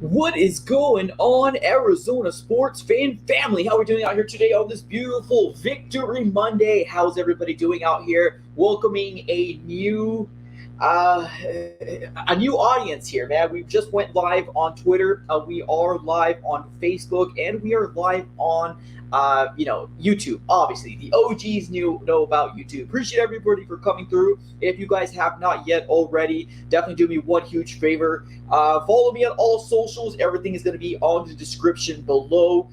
What is going on, Arizona sports fan family? How are we doing out here today on this beautiful Victory Monday? How's everybody doing out here? Welcoming uh, a new audience here, man. We just went live on Twitter. We are live on Facebook, and we are live on YouTube. Obviously, the OGs know about YouTube. Appreciate everybody for coming through. If you guys have not yet already, definitely do me one huge favor. Follow me on all socials. Everything is going to be on the description below.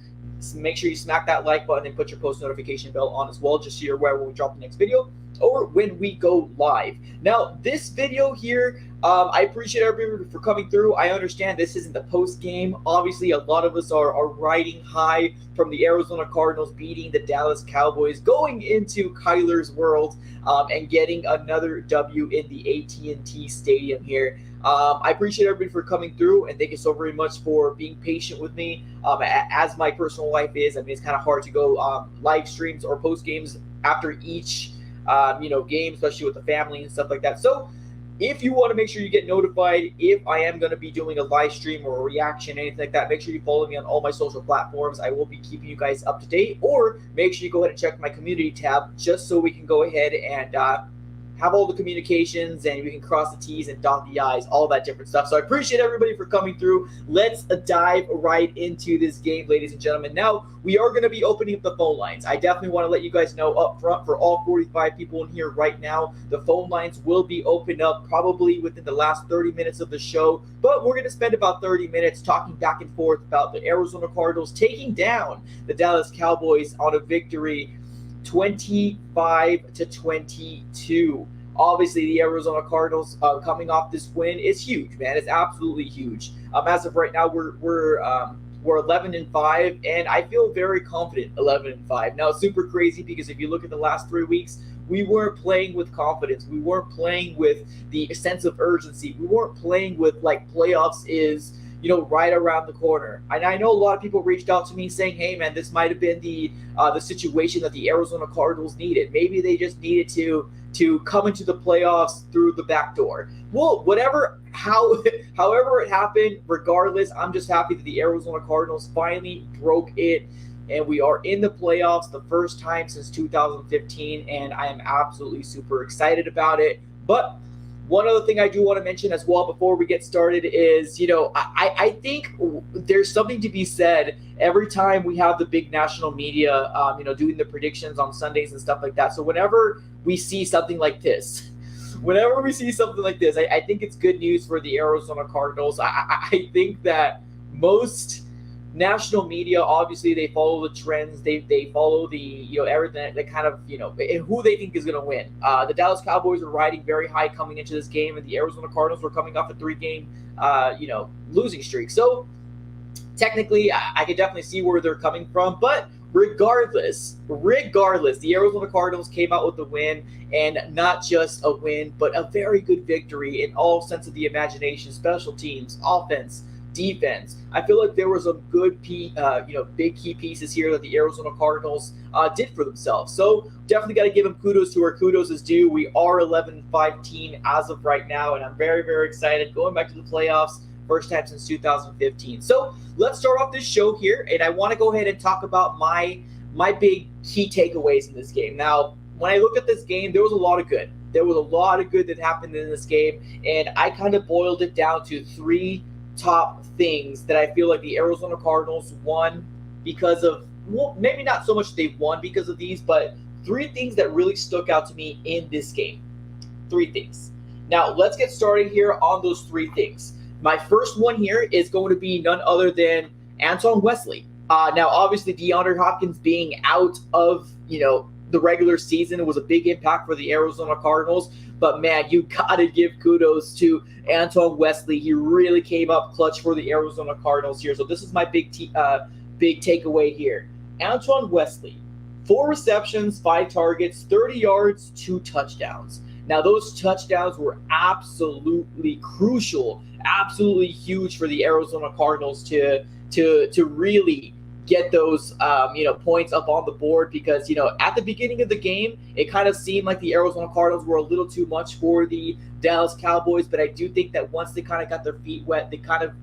Make sure you smack that like button and put your post notification bell on as well, just so you're aware when we drop the next video or when we go live. Now, this video here, I appreciate everybody for coming through. I understand this isn't the post game. Obviously, a lot of us are riding high from the Arizona Cardinals beating the Dallas Cowboys, going into Kyler's world, and getting another W in the AT&T Stadium here. I appreciate everybody for coming through, and thank you so very much for being patient with me. As my personal life is, I mean, it's kind of hard to go live streams or post games after each game, especially with the family and stuff like that. So if you want to make sure you get notified if I am going to be doing a live stream or a reaction, anything like that, make sure you follow me on all my social platforms. I will be keeping you guys up to date, or make sure you go ahead and check my community tab just so we can go ahead and have all the communications and we can cross the T's and dot the I's, all that different stuff. So I appreciate everybody for coming through. Let's dive right into this game, ladies and gentlemen. Now, we are going to be opening up the phone lines. I definitely want to let you guys know up front, for all 45 people in here right now, the phone lines will be opened up probably within the last 30 minutes of the show, but we're going to spend about 30 minutes talking back and forth about the Arizona Cardinals taking down the Dallas Cowboys on a victory 25-22. Obviously, the Arizona Cardinals coming off this win is huge, man. It's absolutely huge. As of right now, we're 11-5, and I feel very confident 11-5. Now, it's super crazy because if you look at the last 3 weeks, we weren't playing with confidence. We weren't playing with the sense of urgency. We weren't playing with like playoffs is right around the corner. And I know a lot of people reached out to me saying, hey, man, this might have been the situation that the Arizona Cardinals needed. Maybe they just needed to come into the playoffs through the back door. Well, however it happened, regardless, I'm just happy that the Arizona Cardinals finally broke it, and we are in the playoffs the first time since 2015, and I am absolutely super excited about it. But one other thing I do want to mention as well before we get started is, I think there's something to be said every time we have the big national media, doing the predictions on Sundays and stuff like that. So whenever we see something like this, I think it's good news for the Arizona Cardinals. I think that most national media, obviously, they follow the trends. They follow the everything that kind of and who they think is going to win. The Dallas Cowboys are riding very high coming into this game, and the Arizona Cardinals were coming off a 3-game losing streak. So technically, I can definitely see where they're coming from. But regardless, the Arizona Cardinals came out with a win, and not just a win, but a very good victory in all sense of the imagination: special teams, offense, defense. I feel like there was some good big key pieces here that the Arizona Cardinals did for themselves. So definitely got to give them kudos to where kudos is due. We are 11-5 team as of right now, and I'm very, very excited going back to the playoffs. First time since 2015. So let's start off this show here, and I want to go ahead and talk about my big key takeaways in this game. Now, when I look at this game, there was a lot of good. There was a lot of good that happened in this game, and I kind of boiled it down to 3 top things that I feel like the Arizona Cardinals won because of, well, maybe not so much they won because of these, but 3 things that really stuck out to me in this game. 3 things. Now, let's get started here on those 3 things. My first one here is going to be none other than Antoine Wesley. Now, obviously, DeAndre Hopkins being out of, the regular season was a big impact for the Arizona Cardinals. But, man, you got to give kudos to Antoine Wesley. He really came up clutch for the Arizona Cardinals here. So this is my big takeaway here. Antoine Wesley, 4 receptions, 5 targets, 30 yards, 2 touchdowns. Now, those touchdowns were absolutely crucial, absolutely huge for the Arizona Cardinals to really get those points up on the board, because at the beginning of the game it kind of seemed like the Arizona Cardinals were a little too much for the Dallas Cowboys, but I do think that once they kind of got their feet wet, they kind of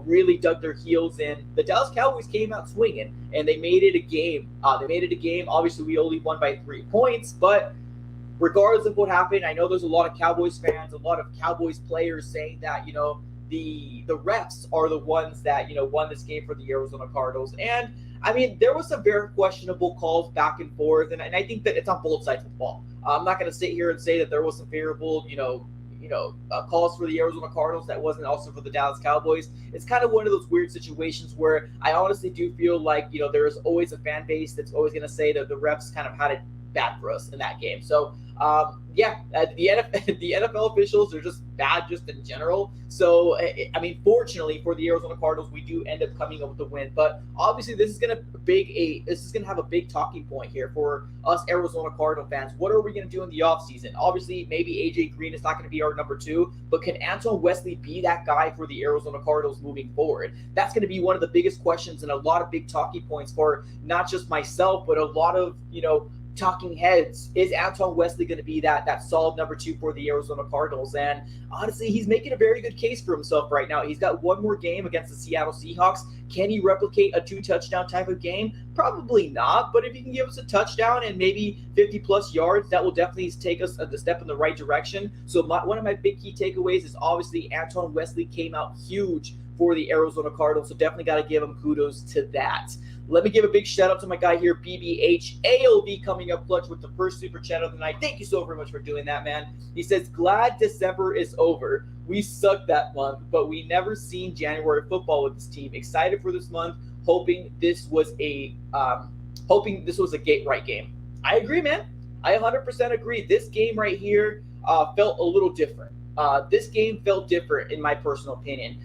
really dug their heels in. The Dallas Cowboys came out swinging, and they made it a game. Obviously, we only won by 3 points, but regardless of what happened, I know there's a lot of Cowboys fans, a lot of Cowboys players saying that, the refs are the ones that, won this game for the Arizona Cardinals. And I mean, there was some very questionable calls back and forth, and I think that it's on both sides of the ball. I'm not going to sit here and say that there was some favorable, calls for the Arizona Cardinals that wasn't also for the Dallas Cowboys. It's kind of one of those weird situations where I honestly do feel like, there's always a fan base that's always going to say that the refs kind of had it bad for us in that game. So, the NFL officials are just bad just in general. So, I mean, fortunately for the Arizona Cardinals, we do end up coming up with the win. But obviously, this is going to have a big talking point here for us Arizona Cardinal fans. What are we going to do in the offseason? Obviously, maybe AJ Green is not going to be our number 2, but can Antoine Wesley be that guy for the Arizona Cardinals moving forward? That's going to be one of the biggest questions and a lot of big talking points for not just myself, but a lot of, talking heads. Is Antoine Wesley going to be that solid number 2 for the Arizona Cardinals? And honestly, he's making a very good case for himself right now. He's got one more game against the Seattle Seahawks. Can he replicate a 2-touchdown type of game? Probably not, but if he can give us a touchdown and maybe 50-plus yards, that will definitely take us a step in the right direction. So one of my big key takeaways is obviously Antoine Wesley came out huge for the Arizona Cardinals, so definitely got to give him kudos to that. Let me give a big shout out to my guy here, BBH ALV, coming up clutch with the first super chat of the night. Thank you so very much for doing that, man. He says, glad December is over. We sucked that month, but we never seen January football with this team. Excited for this month, hoping this was a get right game. I agree, man. I 100% agree. This game right here felt a little different. This game felt different in my personal opinion.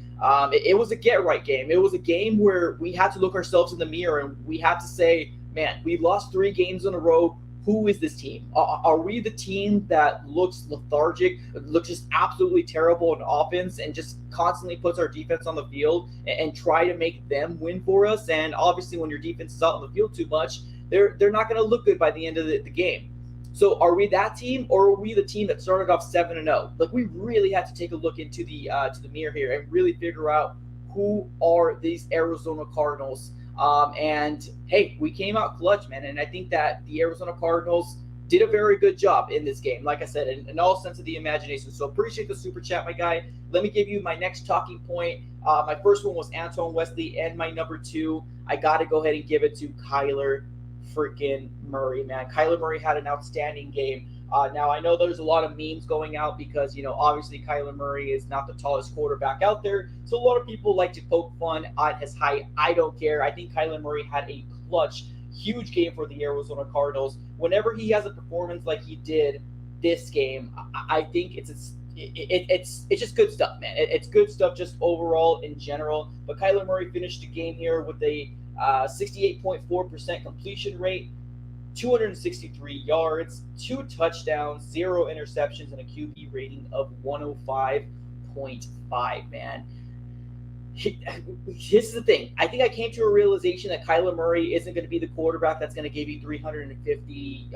It was a get-right game. It was a game where we had to look ourselves in the mirror and we had to say, man, we lost 3 games in a row. Who is this team? Are we the team that looks lethargic, looks just absolutely terrible in offense and just constantly puts our defense on the field and try to make them win for us? And obviously when your defense is out on the field too much, they're not going to look good by the end of the game. So are we that team, or are we the team that started off 7-0? Like, we really had to take a look into the mirror here and really figure out who are these Arizona Cardinals. And hey, we came out clutch, man. And I think that the Arizona Cardinals did a very good job in this game. Like I said, in all sense of the imagination. So appreciate the super chat, my guy. Let me give you my next talking point. My first one was Antoine Wesley, and my number 2, I got to go ahead and give it to Kyler freaking Murray, man. Kyler Murray had an outstanding game. Now, I know there's a lot of memes going out because, obviously Kyler Murray is not the tallest quarterback out there. So a lot of people like to poke fun at his height. I don't care. I think Kyler Murray had a clutch, huge game for the Arizona Cardinals. Whenever he has a performance like he did this game, I think it's just good stuff, man. It's good stuff just overall in general. But Kyler Murray finished the game here with a 68.4% completion rate, 263 yards, 2 touchdowns, 0 interceptions, and a QB rating of 105.5, man. Here's the thing. I think I came to a realization that Kyler Murray isn't going to be the quarterback that's going to give you 350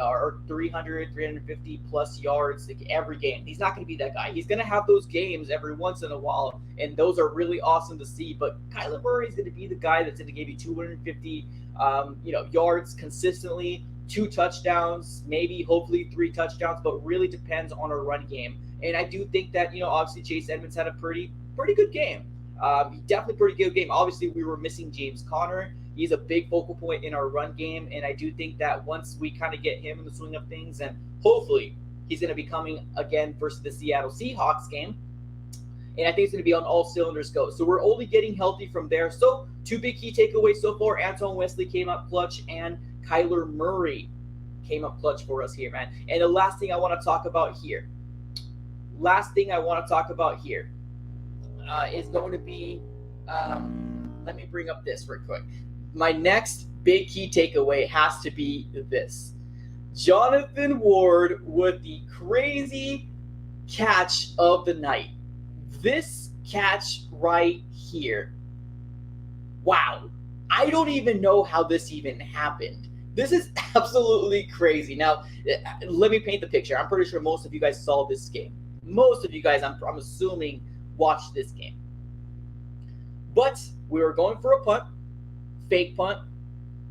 plus yards like every game. He's not going to be that guy. He's going to have those games every once in a while, and those are really awesome to see. But Kyler Murray is going to be the guy that's going to give you 250 yards consistently, 2 touchdowns, maybe hopefully 3 touchdowns, but really depends on our run game. And I do think that, obviously Chase Edmonds had a pretty good game. Definitely pretty good game. Obviously, we were missing James Conner. He's a big focal point in our run game, and I do think that once we kind of get him in the swing of things, and hopefully he's going to be coming again versus the Seattle Seahawks game, and I think it's going to be on all cylinders go. So we're only getting healthy from there. So 2 big key takeaways so far. Antoine Wesley came up clutch, and Kyler Murray came up clutch for us here, man. And the last thing I want to talk about here is going to be, let me bring up this real quick. My next big key takeaway has to be this. Jonathan Ward with the crazy catch of the night. This catch right here. Wow. I don't even know how this even happened. This is absolutely crazy. Now, let me paint the picture. I'm pretty sure most of you guys saw this game. Most of you guys, I'm assuming, watched this game. But we were going for a punt, fake punt,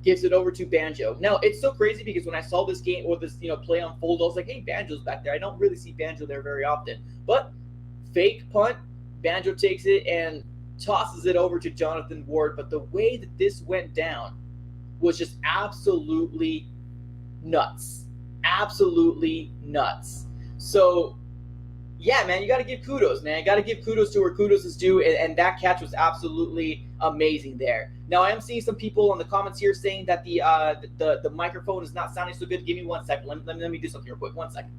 gives it over to Banjo. Now it's so crazy because when I saw this game or this play unfold, I was like, hey, Banjo's back there. I don't really see Banjo there very often. But fake punt, Banjo takes it and tosses it over to Jonathan Ward. But the way that this went down was just absolutely nuts. Absolutely nuts. So yeah, man, you got to give kudos, man. You got to give kudos to where kudos is due, and that catch was absolutely amazing there. Now, I am seeing some people in the comments here saying that the microphone is not sounding so good. Give me 1 second. Let me do something real quick. 1 second.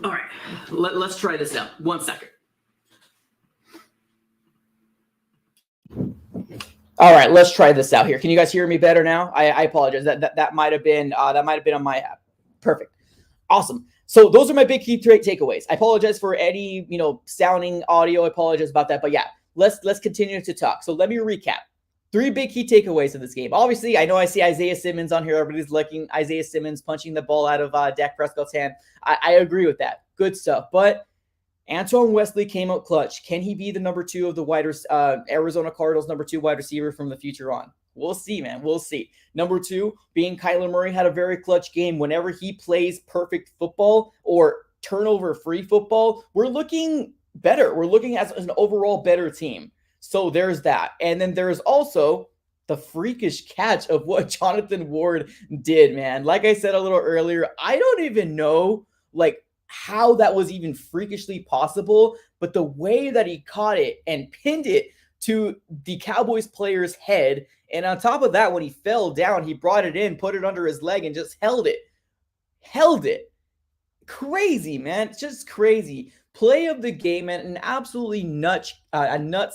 All right, let's try this out. 1 second. All right, let's try this out here. Can you guys hear me better now? I apologize. That might have been on my app. Perfect. Awesome. So those are my big key takeaways. I apologize for any sounding audio. I apologize about that. But yeah, let's continue to talk. So let me recap. 3 big key takeaways of this game. Obviously, I know I see Isaiah Simmons on here. Everybody's looking Isaiah Simmons punching the ball out of Dak Prescott's hand. I agree with that. Good stuff. But Antoine Wesley came out clutch. Can he be the number 2 of the Arizona Cardinals, number 2 wide receiver from the future on? We'll see, man. We'll see. Number 2, being Kyler Murray had a very clutch game. Whenever he plays perfect football or turnover-free football, we're looking better. We're looking as an overall better team. So there's that. And then there's also the freakish catch of what Jonathan Ward did, man. Like I said a little earlier, I don't even know, how that was even freakishly possible, but the way that he caught it and pinned it to the Cowboys player's head, and on top of that, when he fell down, he brought it in, put it under his leg, and just held it. Crazy, man. It's just crazy. Play of the game, and an absolutely nuts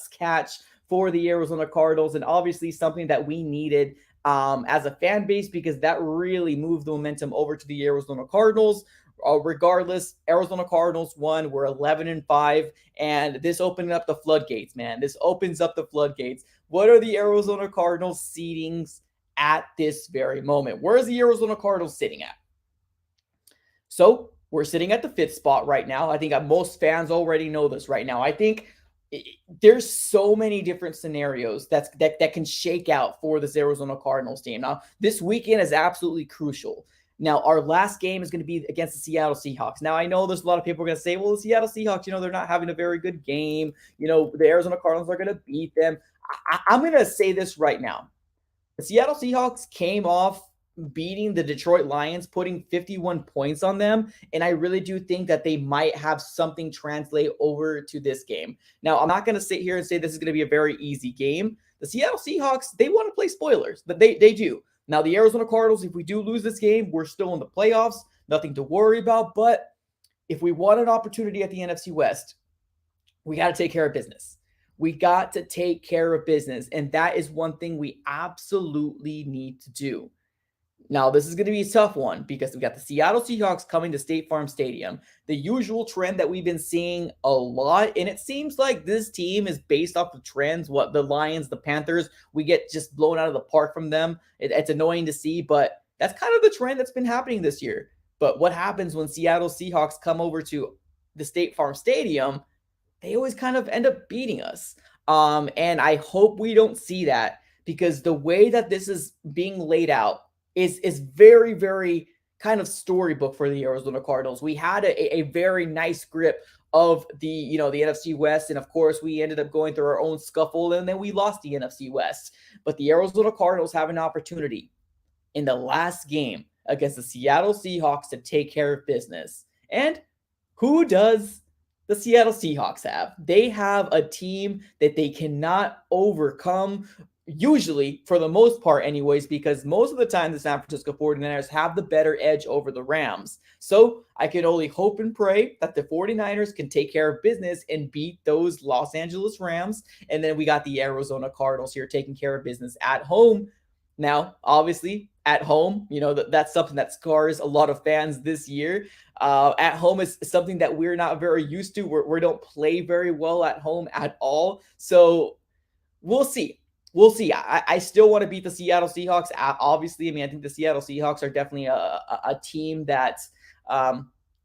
catch for the Arizona Cardinals, and obviously something that we needed as a fan base, because that really moved the momentum over to the Arizona Cardinals. Regardless, Arizona Cardinals won. We're 11-5, and this opened up the floodgates, man. This opens up the floodgates. What are the Arizona Cardinals seedings at this very moment? Where is the Arizona Cardinals sitting at? So we're sitting at the 5th spot right now. I think most fans already know this right now. I think there's so many different scenarios that can shake out for this Arizona Cardinals team. Now, this weekend is absolutely crucial. Now, our last game is going to be against the Seattle Seahawks. Now, I know there's a lot of people going to say, well, the Seattle Seahawks, they're not having a very good game. The Arizona Cardinals are going to beat them. I'm going to say this right now. The Seattle Seahawks came off beating the Detroit Lions, putting 51 points on them, and I really do think that they might have something translate over to this game. Now, I'm not going to sit here and say this is going to be a very easy game. The Seattle Seahawks, they want to play spoilers, but they do. Now, the Arizona Cardinals, if we do lose this game, we're still in the playoffs. Nothing to worry about. But if we want an opportunity at the NFC West, we got to take care of business. We got to take care of business. And that is one thing we absolutely need to do. Now, this is going to be a tough one because we got the Seattle Seahawks coming to State Farm Stadium. The usual trend that we've been seeing a lot, and it seems like this team is based off of trends. What the Lions, the Panthers, we get just blown out of the park from them. It's annoying to see, but that's kind of the trend that's been happening this year. But what happens when Seattle Seahawks come over to the State Farm Stadium? They always kind of end up beating us. And I hope we don't see that, because the way that this is being laid out is very, very kind of storybook for the Arizona Cardinals. We had a very nice grip of the NFC West, and of course we ended up going through our own scuffle, and then we lost the NFC West. But the Arizona Cardinals have an opportunity in the last game against the Seattle Seahawks to take care of business. And who does the Seattle Seahawks have? They have a team that they cannot overcome, usually, for the most part anyways, because most of the time the San Francisco 49ers have the better edge over the Rams. So I can only hope and pray that the 49ers can take care of business and beat those Los Angeles Rams. And then we got the Arizona Cardinals here taking care of business at home. Now, obviously, at home, that's something that scars a lot of fans this year. At home is something that we're not very used to. We don't play very well at home at all. So we'll see. We'll see. I still want to beat the Seattle Seahawks. Obviously, I think the Seattle Seahawks are definitely a team that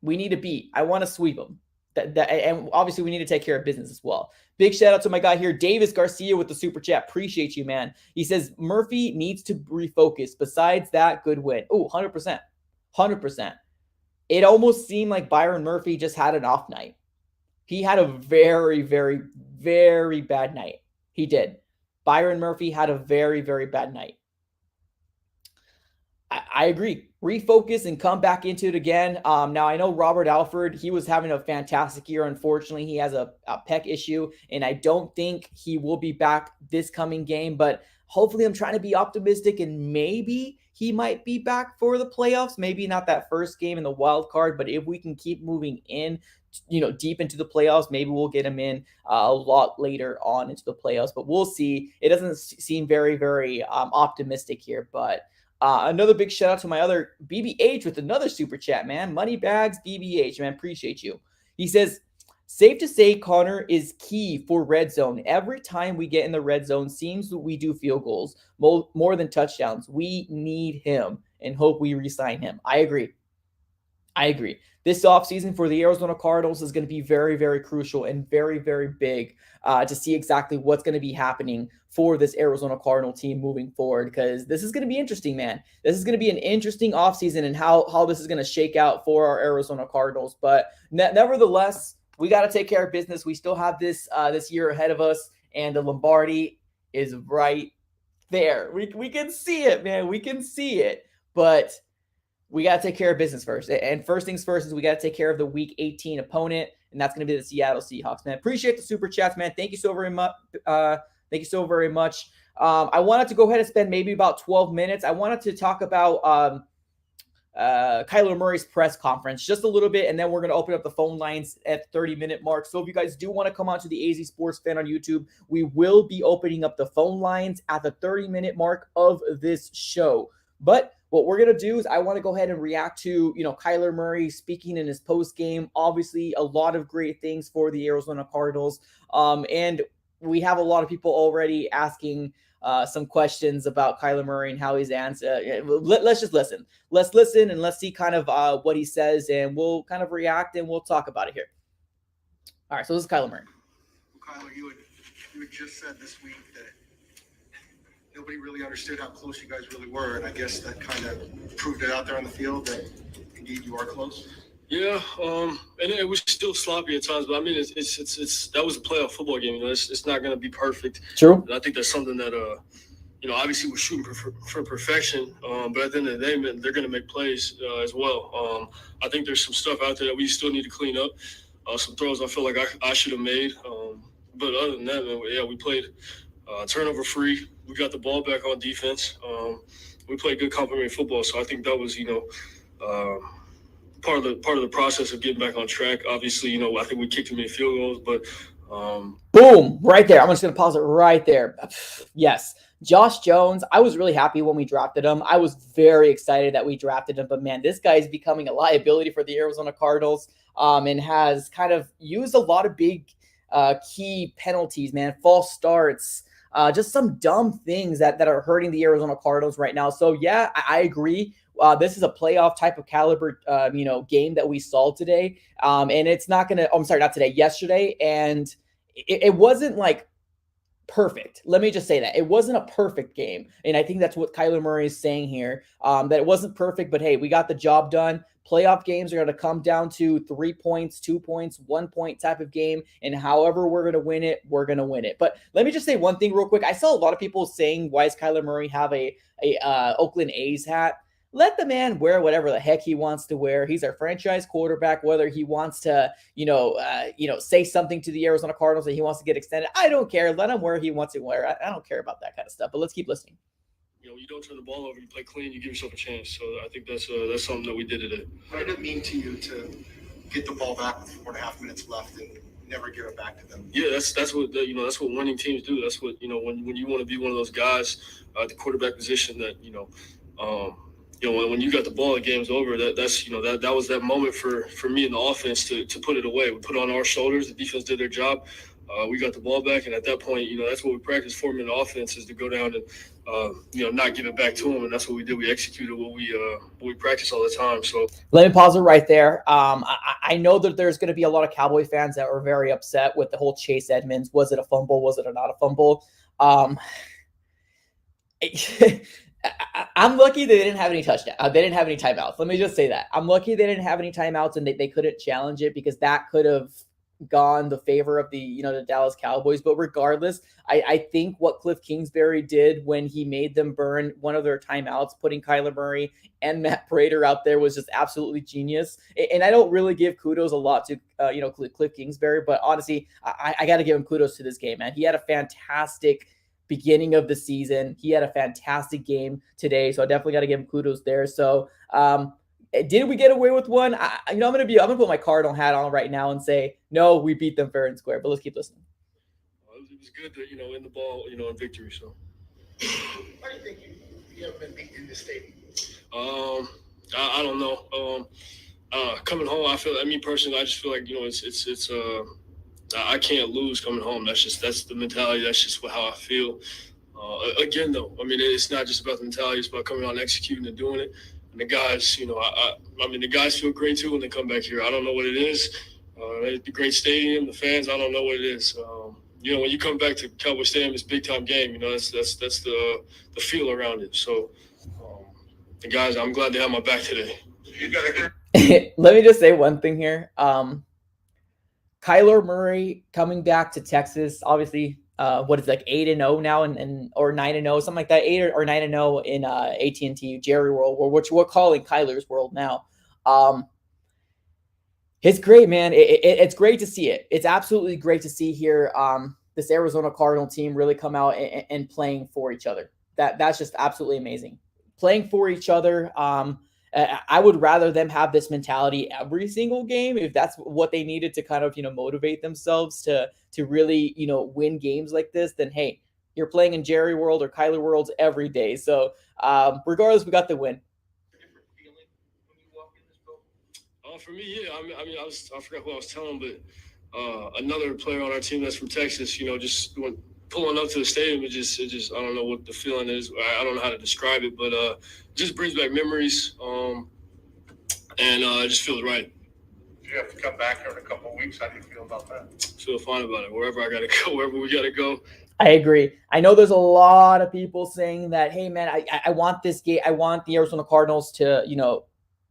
We need to beat. I want to sweep them. And obviously we need to take care of business as well. Big shout out to my guy here, Davis Garcia with the super chat. Appreciate you, man. He says Murphy needs to refocus. Besides that, good win. Oh, 100%. 100%. It almost seemed like Byron Murphy just had an off night. He had a very, very, very bad night. He did. Byron Murphy had a very, very bad night. I agree. Refocus and come back into it again. Now, I know Robert Alford, he was having a fantastic year. Unfortunately, he has a pec issue, and I don't think he will be back this coming game. But hopefully, I'm trying to be optimistic, and maybe he might be back for the playoffs. Maybe not that first game in the wild card, but if we can keep moving in, deep into the playoffs, maybe we'll get him in a lot later on into the playoffs. But we'll see. It doesn't seem very, very optimistic here, but another big shout out to my other BBH with another super chat, man. Moneybags BBH, man. Appreciate you. He says, safe to say Connor is key for red zone. Every time we get in the red zone, seems that we do field goals more than touchdowns. We need him and hope we re-sign him. I agree. This offseason for the Arizona Cardinals is going to be very, very crucial and very, very big to see exactly what's going to be happening for this Arizona Cardinal team moving forward, because this is going to be interesting, man. This is going to be an interesting offseason and how this is going to shake out for our Arizona Cardinals. But nevertheless, we got to take care of business. We still have this year ahead of us, and the Lombardi is right there. We can see it, man. We can see it. But we got to take care of business first. And first things first is we got to take care of the Week 18 opponent, and that's going to be the Seattle Seahawks, man. Appreciate the super chats, man. Thank you so very much. I wanted to go ahead and spend maybe about 12 minutes. I wanted to talk about Kyler Murray's press conference just a little bit, and then we're going to open up the phone lines at the 30-minute mark. So if you guys do want to come on to the AZ Sports Fan on YouTube, we will be opening up the phone lines at the 30-minute mark of this show. But what we're going to do is I want to go ahead and react to, Kyler Murray speaking in his post game. Obviously, a lot of great things for the Arizona Cardinals. And we have a lot of people already asking some questions about Kyler Murray and how he's answered. Let's just listen. Let's listen and let's see kind of what he says, and we'll kind of react and we'll talk about it here. All right, so this is Kyler Murray. Kyler, you had just said this week that nobody really understood how close you guys really were, and I guess that kind of proved it out there on the field that indeed you are close. Yeah, and it was still sloppy at times, but I mean, it's that was a playoff football game. It's not going to be perfect. True. And I think that's something that obviously we're shooting for perfection, but at the end of the day, man, they're going to make plays as well. I think there's some stuff out there that we still need to clean up. Some throws I feel like I should have made, but other than that, man, yeah, we played turnover free. We got the ball back on defense. We played good complementary football, so I think that was part of the process of getting back on track. Obviously, I think we kicked too many field goals, but boom, right there. I'm just gonna pause it right there. Yes, Josh Jones. I was really happy when we drafted him. I was very excited that we drafted him, but man, this guy is becoming a liability for the Arizona Cardinals, and has kind of used a lot of big key penalties, man, false starts. Just some dumb things that are hurting the Arizona Cardinals right now. So yeah, I agree. This is a playoff type of caliber, game that we saw today. And it's not going to, I'm sorry, not today, yesterday. And it wasn't like perfect. Let me just say that it wasn't a perfect game. And I think that's what Kyler Murray is saying here, that it wasn't perfect, but hey, we got the job done. Playoff games are going to come down to 3 points, 2 points, 1 point type of game. And however we're going to win it, we're going to win it. But let me just say one thing real quick. I saw a lot of people saying, why does Kyler Murray have a Oakland A's hat? Let the man wear whatever the heck he wants to wear. He's our franchise quarterback. Whether he wants to, say something to the Arizona Cardinals that he wants to get extended, I don't care. Let him wear he wants to wear. I don't care about that kind of stuff. But let's keep listening. You don't turn the ball over. You play clean. You give yourself a chance. So I think that's something that we did today. What did it mean to you to get the ball back with 4.5 minutes left and never give it back to them? Yeah, that's what that's what winning teams do. That's what when you want to be one of those guys at the quarterback position that when you got the ball, the game's over. That was that moment for me in the offense to put it away. We put it on our shoulders. The defense did their job. We got the ball back, and at that point, that's what we practice for in the offense is to go down and, not give it back to them, and that's what we did. We executed what we practice all the time. So let me pause it right there. I know that there's going to be a lot of Cowboy fans that were very upset with the whole Chase Edmonds. Was it a fumble? Was it not a fumble? I'm lucky they didn't have any touchdowns. They didn't have any timeouts. Let me just say that. I'm lucky they didn't have any timeouts and they couldn't challenge it, because that could have gone the favor of the Dallas Cowboys. But regardless, I think what Cliff Kingsbury did when he made them burn one of their timeouts, putting Kyler Murray and Matt Prater out there, was just absolutely genius. And I don't really give kudos a lot to Cliff Kingsbury, but honestly, I got to give him kudos to this game, man. He had a fantastic beginning of the season. He had a fantastic game today, so I definitely got to give him kudos there. So, did we get away with one? I'm gonna put my Cardinal hat on right now and say no, we beat them fair and square. But let's keep listening. It was good to win the ball, in victory. So, Why do you think you haven't been beaten in this stadium? I don't know. Coming home, personally, I just feel like it's I can't lose coming home. That's the mentality. That's just how I feel. Again, though, it's not just about the mentality. It's about coming out and executing and doing it. And the guys, the guys feel great too when they come back here. I don't know what it is. It's a great stadium. The fans, I don't know what it is. When you come back to Cowboy Stadium, it's a big time game. That's the feel around it. So, the guys, I'm glad they have my back today. Let me just say one thing here. Kyler Murray coming back to Texas, obviously, 8-0 now, or 9-0, something like that, 8 or 9-0 in AT&T Jerry World, which we're calling Kyler's World now. It's great, man. It's great to see it. It's absolutely great to see here this Arizona Cardinal team really come out and playing for each other. That's just absolutely amazing. Playing for each other. I would rather them have this mentality every single game if that's what they needed to kind of, motivate themselves to really, win games like this. Then, hey, you're playing in Jerry World or Kyler Worlds every day. So regardless, we got the win. For me, yeah. I forgot who I was telling, but another player on our team that's from Texas, just pulling up to the stadium, it just I don't know what the feeling is. I don't know how to describe it, but it just brings back memories, and it just feels right. You have to come back here in a couple of weeks. How do you feel about that? Feel fine about it. Wherever I got to go, wherever we got to go. I agree. I know there's a lot of people saying that, hey, man, I want this game. I want the Arizona Cardinals to,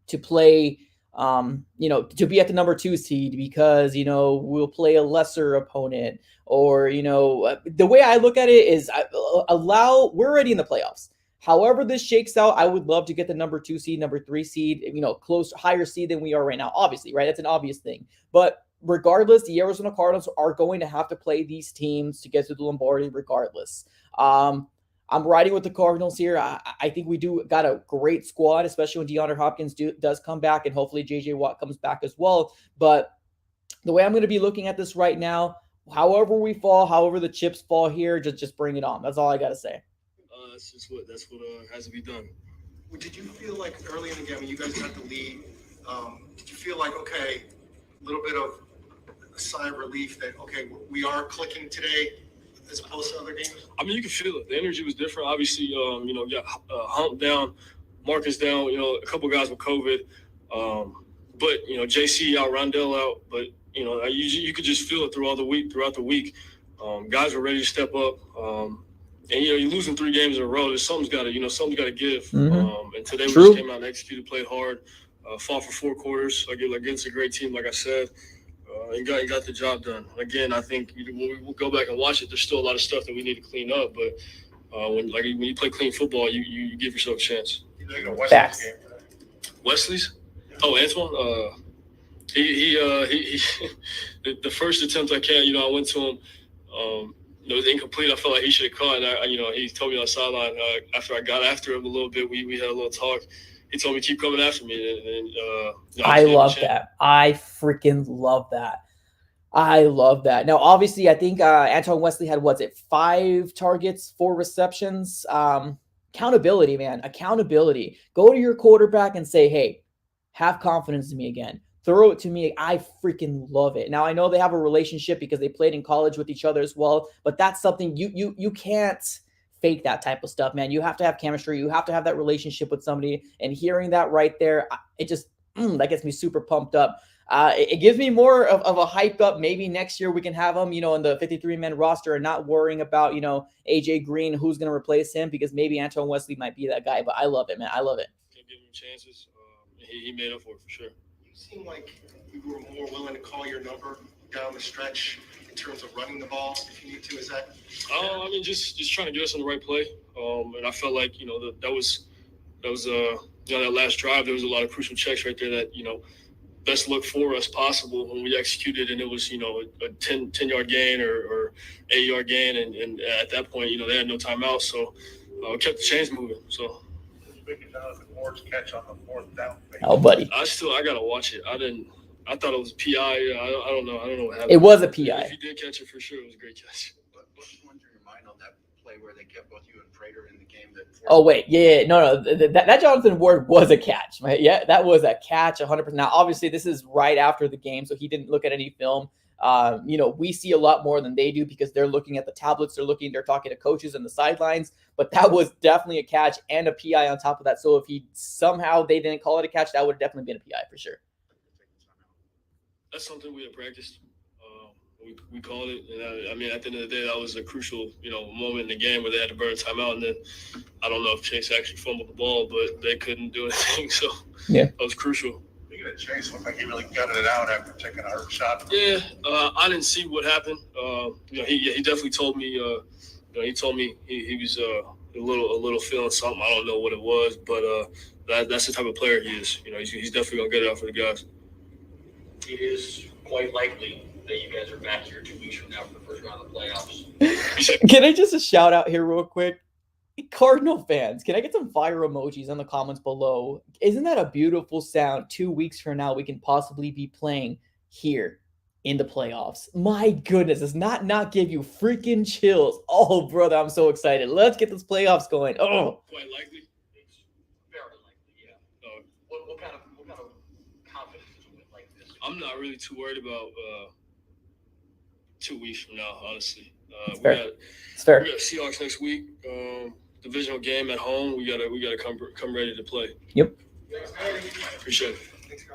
to play, to be at the number 2 seed because, we'll play a lesser opponent. Or, the way I look at it is we're already in the playoffs. However this shakes out, I would love to get the number 2 seed, number 3 seed, higher seed than we are right now. Obviously, right? That's an obvious thing. But regardless, the Arizona Cardinals are going to have to play these teams to get to the Lombardi regardless. I'm riding with the Cardinals here. I think we got a great squad, especially when DeAndre Hopkins does come back, and hopefully J.J. Watt comes back as well. But the way I'm going to be looking at this right now, however we fall, however the chips fall here, just bring it on. That's all I got to say. That's what has to be done. Did you feel like early in the game when you guys got the lead, did you feel like, okay, a little bit of a sigh of relief that, okay, we are clicking today as opposed to other games? You could feel it. The energy was different. Obviously, you got Hump down, Marcus down, a couple guys with COVID. But, JC out, Rondell out. But, you could just feel it throughout the week. Guys were ready to step up. And you're losing 3 games in a row. Something's got to give. Mm-hmm. And today we just came out and executed, played hard, fought for 4 quarters against a great team, like I said, and got the job done. Again, I think when we go back and watch it, there's still a lot of stuff that we need to clean up. But when you play clean football, you give yourself a chance. Facts. Wesley's? Oh, Antoine. He the first attempt I went to him. It was incomplete. I felt like he should have caught. And he told me on the sideline after I got after him a little bit. We had a little talk. He told me keep coming after me. I love that. I freaking love that. I love that. Now, obviously, I think Antoine Wesley had 5 targets, 4 receptions. Accountability, man. Accountability. Go to your quarterback and say, hey, have confidence in me again. throw it to me. I freaking love it. Now I know they have a relationship because they played in college with each other as well, but that's something you can't fake that type of stuff, man. You have to have chemistry. You have to have that relationship with somebody. And hearing that right there, it just that gets me super pumped up. It gives me more of a hype up. Maybe next year we can have him, in the 53-man roster and not worrying about, AJ Green, who's going to replace him, because maybe Antoine Wesley might be that guy. But I love it, man. I love it. Kept giving him chances. He made up for it for sure. You seem like you were more willing to call your number down the stretch in terms of running the ball if you need to. Is that? I mean, just trying to get us on the right play. And I felt like that was that last drive. There was a lot of crucial checks right there that best look for us possible when we executed, and it was a 10-yard gain or 8-yard gain, and at that point they had no timeout, so kept the chains moving. So. Catch on the fourth down. Oh, buddy. I gotta watch it. I thought it was a PI. I don't know what happened. It was a PI. If you did catch it for sure, it was a great catch. What went through your mind on that play where they kept both you and Prater in the game? Oh wait, yeah, no, that Jonathan Ward was a catch, right? Yeah, that was a catch, 100%. Now, obviously, this is right after the game, so he didn't look at any film. We see a lot more than they do because they're looking at the tablets, they're talking to coaches on the sidelines, but that was definitely a catch and a PI on top of that. So if they didn't call it a catch, that would have definitely been a PI for sure. That's something we had practiced. We called it, and I mean, at the end of the day, that was a crucial, moment in the game where they had to burn timeout, and then I don't know if Chase actually fumbled the ball, but they couldn't do anything, so yeah, that was crucial. Chase looked like he really gutted it out after taking a hurt shot. Yeah, I didn't see what happened. He definitely told me. He told me he was a little feeling something. I don't know what it was, but that's the type of player he is. He's definitely gonna get it out for the guys. It is quite likely that you guys are back here 2 weeks from now for the first round of the playoffs. Can I just a shout out here real quick? Cardinal fans, can I get some fire emojis in the comments below? Isn't that a beautiful sound? 2 weeks from now, we can possibly be playing here in the playoffs. My goodness, does not give you freaking chills. Oh, brother, I'm so excited. Let's get this playoffs going. Oh, quite likely. It's very likely, yeah. What kind of confidence do you like this? I'm not really too worried about 2 weeks from now, honestly. It's fair. We got Seahawks next week. Divisional game at home. We gotta come ready to play. Yep. Appreciate it.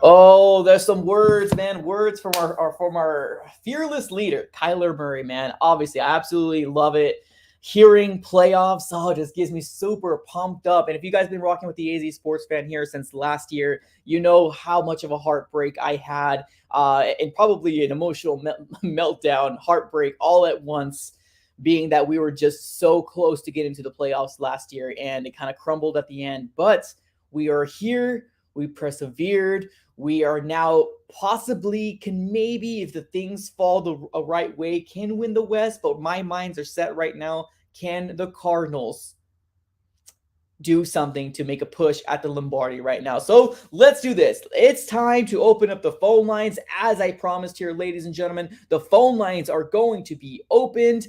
Oh, there's some words, man. Words from our fearless leader, Kyler Murray, man. Obviously, I absolutely love it. Hearing playoffs, it just gives me super pumped up. And if you guys have been rocking with the AZ Sports Fan here since last year, you know how much of a heartbreak I had, and probably an emotional meltdown, heartbreak all at once, being that we were just so close to getting to the playoffs last year, and it kind of crumbled at the end. But we are here. We persevered. We are now possibly can maybe, if the things fall the right way, can win the West. But my minds are set right now. Can the Cardinals do something to make a push at the Lombardi right now? So let's do this. It's time to open up the phone lines. As I promised here, ladies and gentlemen, the phone lines are going to be opened.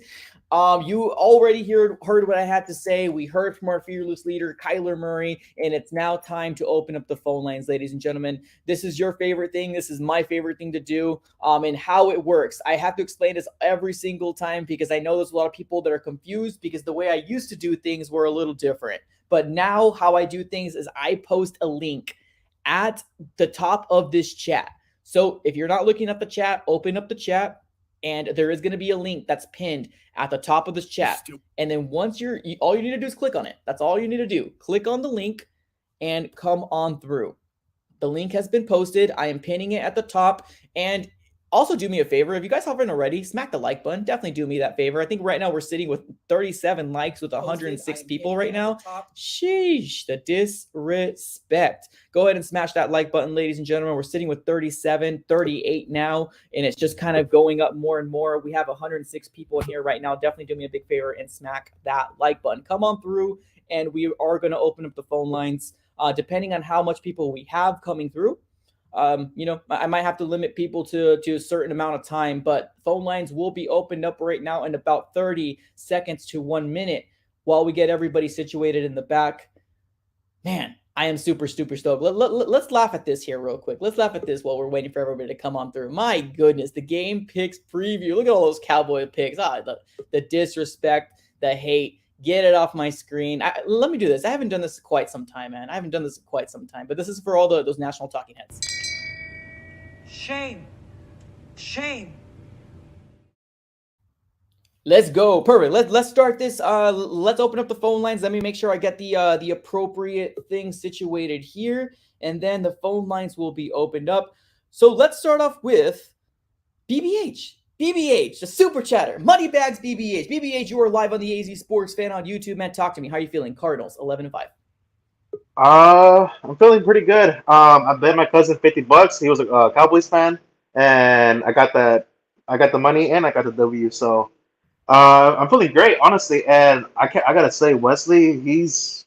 You already heard what I had to say. We heard from our fearless leader, Kyler Murray, and it's now time to open up the phone lines, ladies and gentlemen. This is your favorite thing. This is my favorite thing to do, and how it works. I have to explain this every single time because I know there's a lot of people that are confused because the way I used to do things were a little different. But now how I do things is I post a link at the top of this chat. So if you're not looking at the chat, open up the chat. And there is going to be a link that's pinned at the top of this chat. And then once all you need to do is click on it. That's all you need to do. Click on the link and come on through. The link has been posted. I am pinning it at the top. And also do me a favor. If you guys haven't already, smack the like button. Definitely do me that favor. I think right now we're sitting with 37 likes with 106 people right now. Sheesh, the disrespect. Go ahead and smash that like button, ladies and gentlemen. We're sitting with 37, 38 now, and it's just kind of going up more and more. We have 106 people in here right now. Definitely do me a big favor and smack that like button. Come on through, and we are going to open up the phone lines. Depending on how much people we have coming through, I might have to limit people to a certain amount of time, but phone lines will be opened up right now in about 30 seconds to 1 minute while we get everybody situated in the back. Man, I am super stupid stoked. Let's laugh at this here real quick. Let's laugh at this while we're waiting for everybody to come on through. My goodness, the game picks preview. Look at all those Cowboy picks. The disrespect, the hate. Get it off my screen. Let me do this. I haven't done this in quite some time, man. I haven't done this in quite some time. But this is for all those national talking heads. Shame. Shame. Let's go. Perfect. Let's start this. Let's open up the phone lines. Let me make sure I get the appropriate thing situated here, and then the phone lines will be opened up. So let's start off with BBH. BBH, the super chatter. Moneybags BBH. BBH, you are live on the AZ Sports Fan on YouTube. Man, talk to me. How are you feeling? Cardinals 11-5. I'm feeling pretty good. I bet my cousin $50. He was a Cowboys fan, and I got the money and I got the W. So I'm feeling great, honestly. And I gotta say, Wesley, he's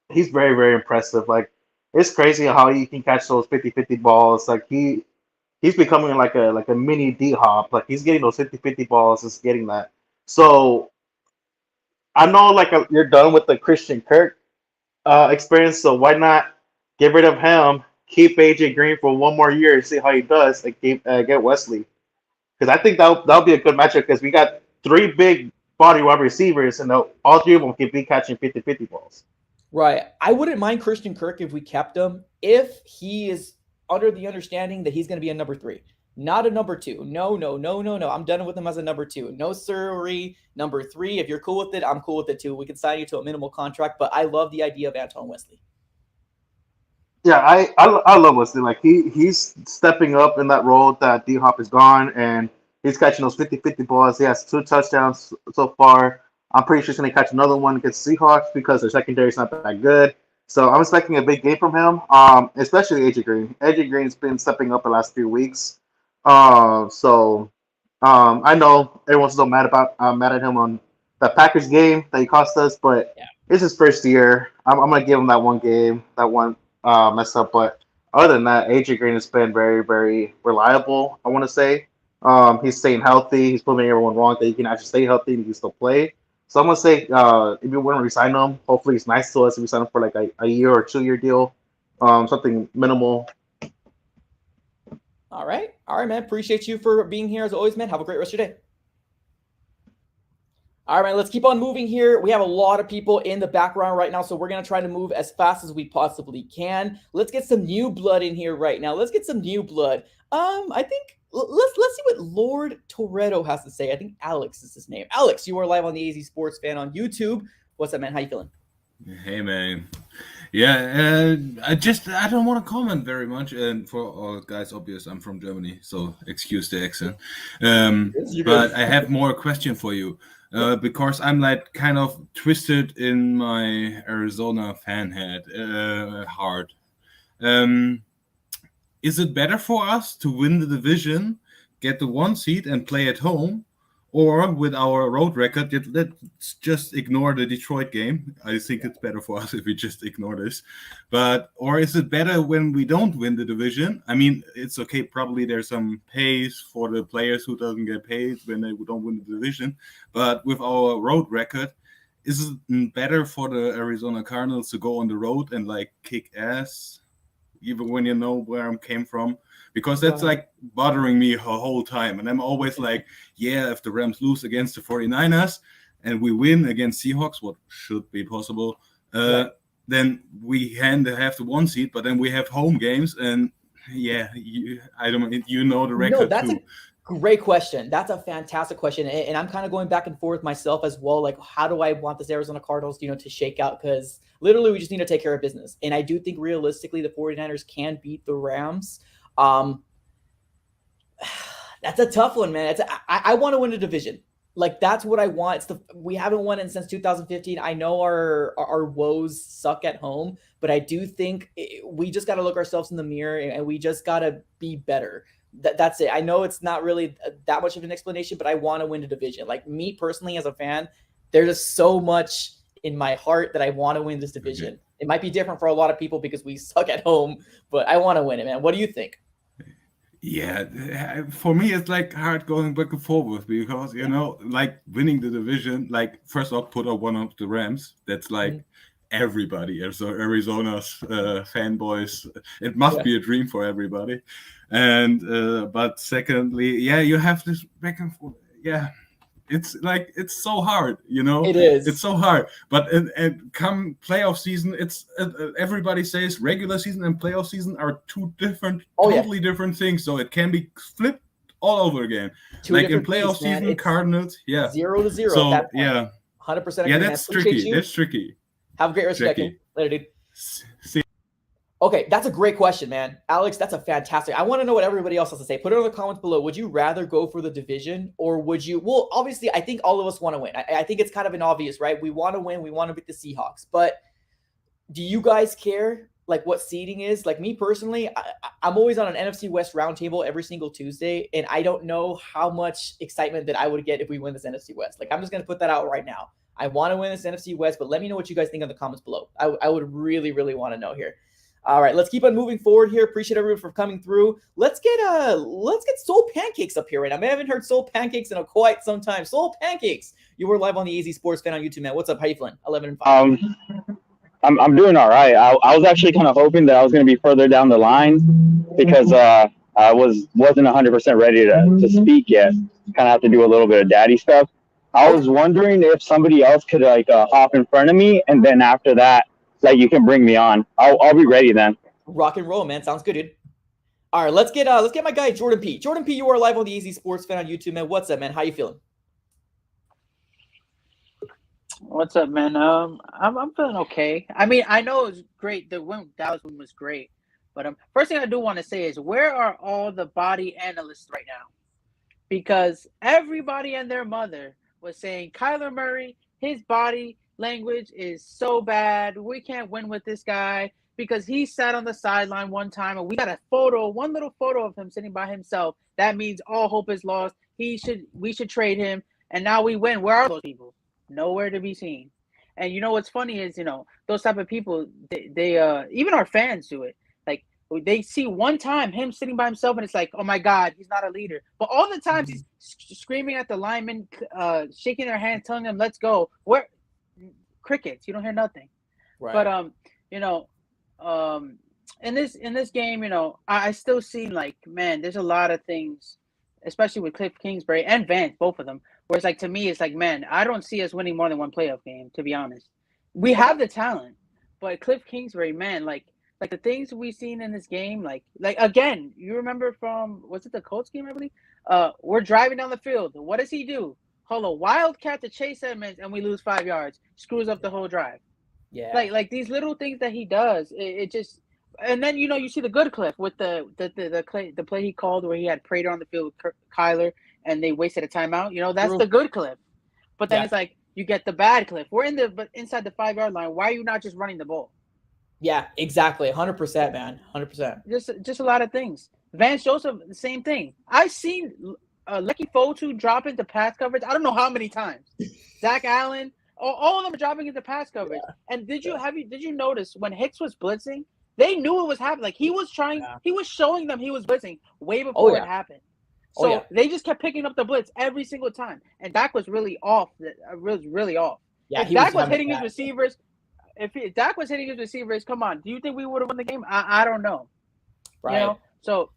very, very impressive. Like, it's crazy how he can catch those 50-50 balls. Like, he's becoming like a mini D-Hop. Like, he's getting those 50-50 balls, just getting that. So I know, like, you're done with the Christian Kirk experience, so why not get rid of him, keep AJ Green for one more year, see how he does, and get Wesley. Because I think that'll be a good matchup, because we got three big body wide receivers, and all three of them can be catching 50-50 balls. Right. I wouldn't mind Christian Kirk if we kept him, if he is under the understanding that he's going to be a number 3, not a number 2. No. I'm done with him as a number 2. No, sirree. Number 3. If you're cool with it, I'm cool with it too. We can sign you to a minimal contract, but I love the idea of Antoine Wesley. Yeah, I love Wesley. Like, he's stepping up in that role that D-Hop is gone, and he's catching those 50-50 balls. He has 2 touchdowns so far. I'm pretty sure he's going to catch another one against Seahawks because their secondary is not that good. So I'm expecting a big game from him, especially AJ Green. AJ Green's been stepping up the last few weeks. I know everyone's still mad at him on that Packers game that he cost us, but it's his first year. I'm going to give him that one game, that one mess up. But other than that, AJ Green has been very, very reliable, I want to say. He's staying healthy. He's proving everyone wrong that he can actually stay healthy and he can still play. So I'm going to say if you want to resign him, hopefully it's nice to us if we sign him for like a year or 2-year deal, something minimal. All right, man. Appreciate you for being here as always, man. Have a great rest of your day. All right, man, let's keep on moving here. We have a lot of people in the background right now, so we're going to try to move as fast as we possibly can. Let's get some new blood in here right now. Let's get some new blood. I think let's see what Lord Toretto has to say. I think Alex is his name. Alex, you are live on the AZ Sports Fan on YouTube. What's up, man? How you feeling? Hey, man. Yeah, I don't want to comment very much. And for all guys, obvious, I'm from Germany, so excuse the accent. But I have more question for you. Because I'm like kind of twisted in my Arizona fan head heart. Is it better for us to win the division, get the 1 seed and play at home, or with our road record, let's just ignore the Detroit game? I think it's better for us if we just ignore this. Or is it better when we don't win the division? I mean, it's okay. Probably there's some pays for the players who doesn't get paid when they don't win the division. But with our road record, is it better for the Arizona Cardinals to go on the road and like kick ass, even when you know where I came from? Because that's like bothering me the whole time. And I'm always like, yeah, if the Rams lose against the 49ers and we win against Seahawks, what should be possible, then we have the 1 seed, but then we have home games. And yeah, I don't know the record. No, that's too. a great question. That's a fantastic question. And I'm kind of going back and forth myself as well. Like, how do I want this Arizona Cardinals, to shake out? Because literally we just need to take care of business. And I do think realistically the 49ers can beat the Rams. That's a tough one, man. I want to win a division. Like, that's what I want. We haven't won it since 2015. I know our woes suck at home, but I do think we just got to look ourselves in the mirror and we just got to be better. That's it. I know it's not really that much of an explanation, but I want to win a division. Like, me personally as a fan, there's just so much in my heart that I want to win this division. Okay. It might be different for a lot of people because we suck at home, but I want to win it, man. What do you think? Yeah, for me, it's like hard going back and forth because, like winning the division, like first off, put up one of the Rams. That's like everybody. So Arizona's fanboys, it must be a dream for everybody. And but secondly, you have this back and forth. Yeah, it's so hard, It is. It's so hard. But and come playoff season, it's everybody says regular season and playoff season are two different, totally different things. So it can be flipped all over again. Two like in different playoff things, man. season, It's Cardinals, 0-0 So at that point. yeah, 100%. yeah, that's tricky. That's tricky. Have a great rest of your day. Later, dude. See. Okay, that's a great question, man. Alex, that's a fantastic. I want to know what everybody else has to say. Put it in the comments below. Would you rather go for the division, or would you? Well, obviously, I think all of us want to win. I think it's kind of an obvious, right? We want to win. We want to beat the Seahawks. But do you guys care, like, what seeding is? Like, me personally, I'm always on an NFC West roundtable every single Tuesday, and I don't know how much excitement that I would get if we win this NFC West. Like, I'm just going to put that out right now. I want to win this NFC West, but let me know what you guys think in the comments below. I would really, really want to know here. All right, let's keep on moving forward here. Appreciate everyone for coming through. Let's get Soul Pancakes up here right now. I haven't heard Soul Pancakes in quite some time. Soul Pancakes, you were live on the AZ Sports Fan on YouTube, man. What's up? How you feeling? 11-5. I'm doing all right. I was actually kind of hoping that I was going to be further down the line because I wasn't 100% ready to speak yet. Kind of have to do a little bit of daddy stuff. I was wondering if somebody else could hop in front of me, and then after that, you can bring me on. I'll be ready then. Rock and roll, man. Sounds good, dude. All right, let's get my guy Jordan P. Jordan P, you are live on the AZ Sports Fan on YouTube, man. What's up, man? How you feeling? What's up, man? I'm feeling okay. I mean, I know it was great. The Dallas win was great, but first thing I do want to say is, where are all the body analysts right now? Because everybody and their mother was saying Kyler Murray, his body language is so bad. We can't win with this guy because he sat on the sideline one time and we got one little photo of him sitting by himself. That means all hope is lost. We should trade him. And now we win. Where are those people? Nowhere to be seen. And you know what's funny is, those type of people, they even our fans do it. Like, they see one time him sitting by himself and it's like, oh my God, he's not a leader. But all the times he's screaming at the linemen, shaking their hands, telling them, let's go. Where? Crickets. You don't hear nothing. Right. But in this game, I still see, man, there's a lot of things, especially with Cliff Kingsbury and Vance, both of them, where it's like, to me, it's like, man, I don't see us winning more than one playoff game, to be honest. We have the talent, but Cliff Kingsbury, man, like the things we've seen in this game, like again, you remember from, was it the Colts game, I believe? We're driving down the field. What does he do? Hold a wildcat to Chase Edmonds, and we lose 5 yards. Screws up the whole drive. Yeah. Like these little things that he does, it just. And then you see the good Cliff with the play he called where he had Prater on the field with Kyler, and they wasted a timeout. That's the good Cliff. But then it's like you get the bad Cliff. We're inside the 5-yard line. Why are you not just running the ball? Yeah, exactly. 100%, man. 100%. Just a lot of things. Vance Joseph, the same thing. I've seen Lucky Fotu drop into pass coverage. I don't know how many times. Zach Allen, all of them are dropping into pass coverage. Yeah. And did you notice when Hicks was blitzing, they knew it was happening. Like he was showing them he was blitzing way before it happened. So they just kept picking up the blitz every single time. And Dak was really off. Really off. Yeah, if Dak was hitting his receivers, Dak was hitting his receivers, come on. Do you think we would have won the game? I don't know. Right. So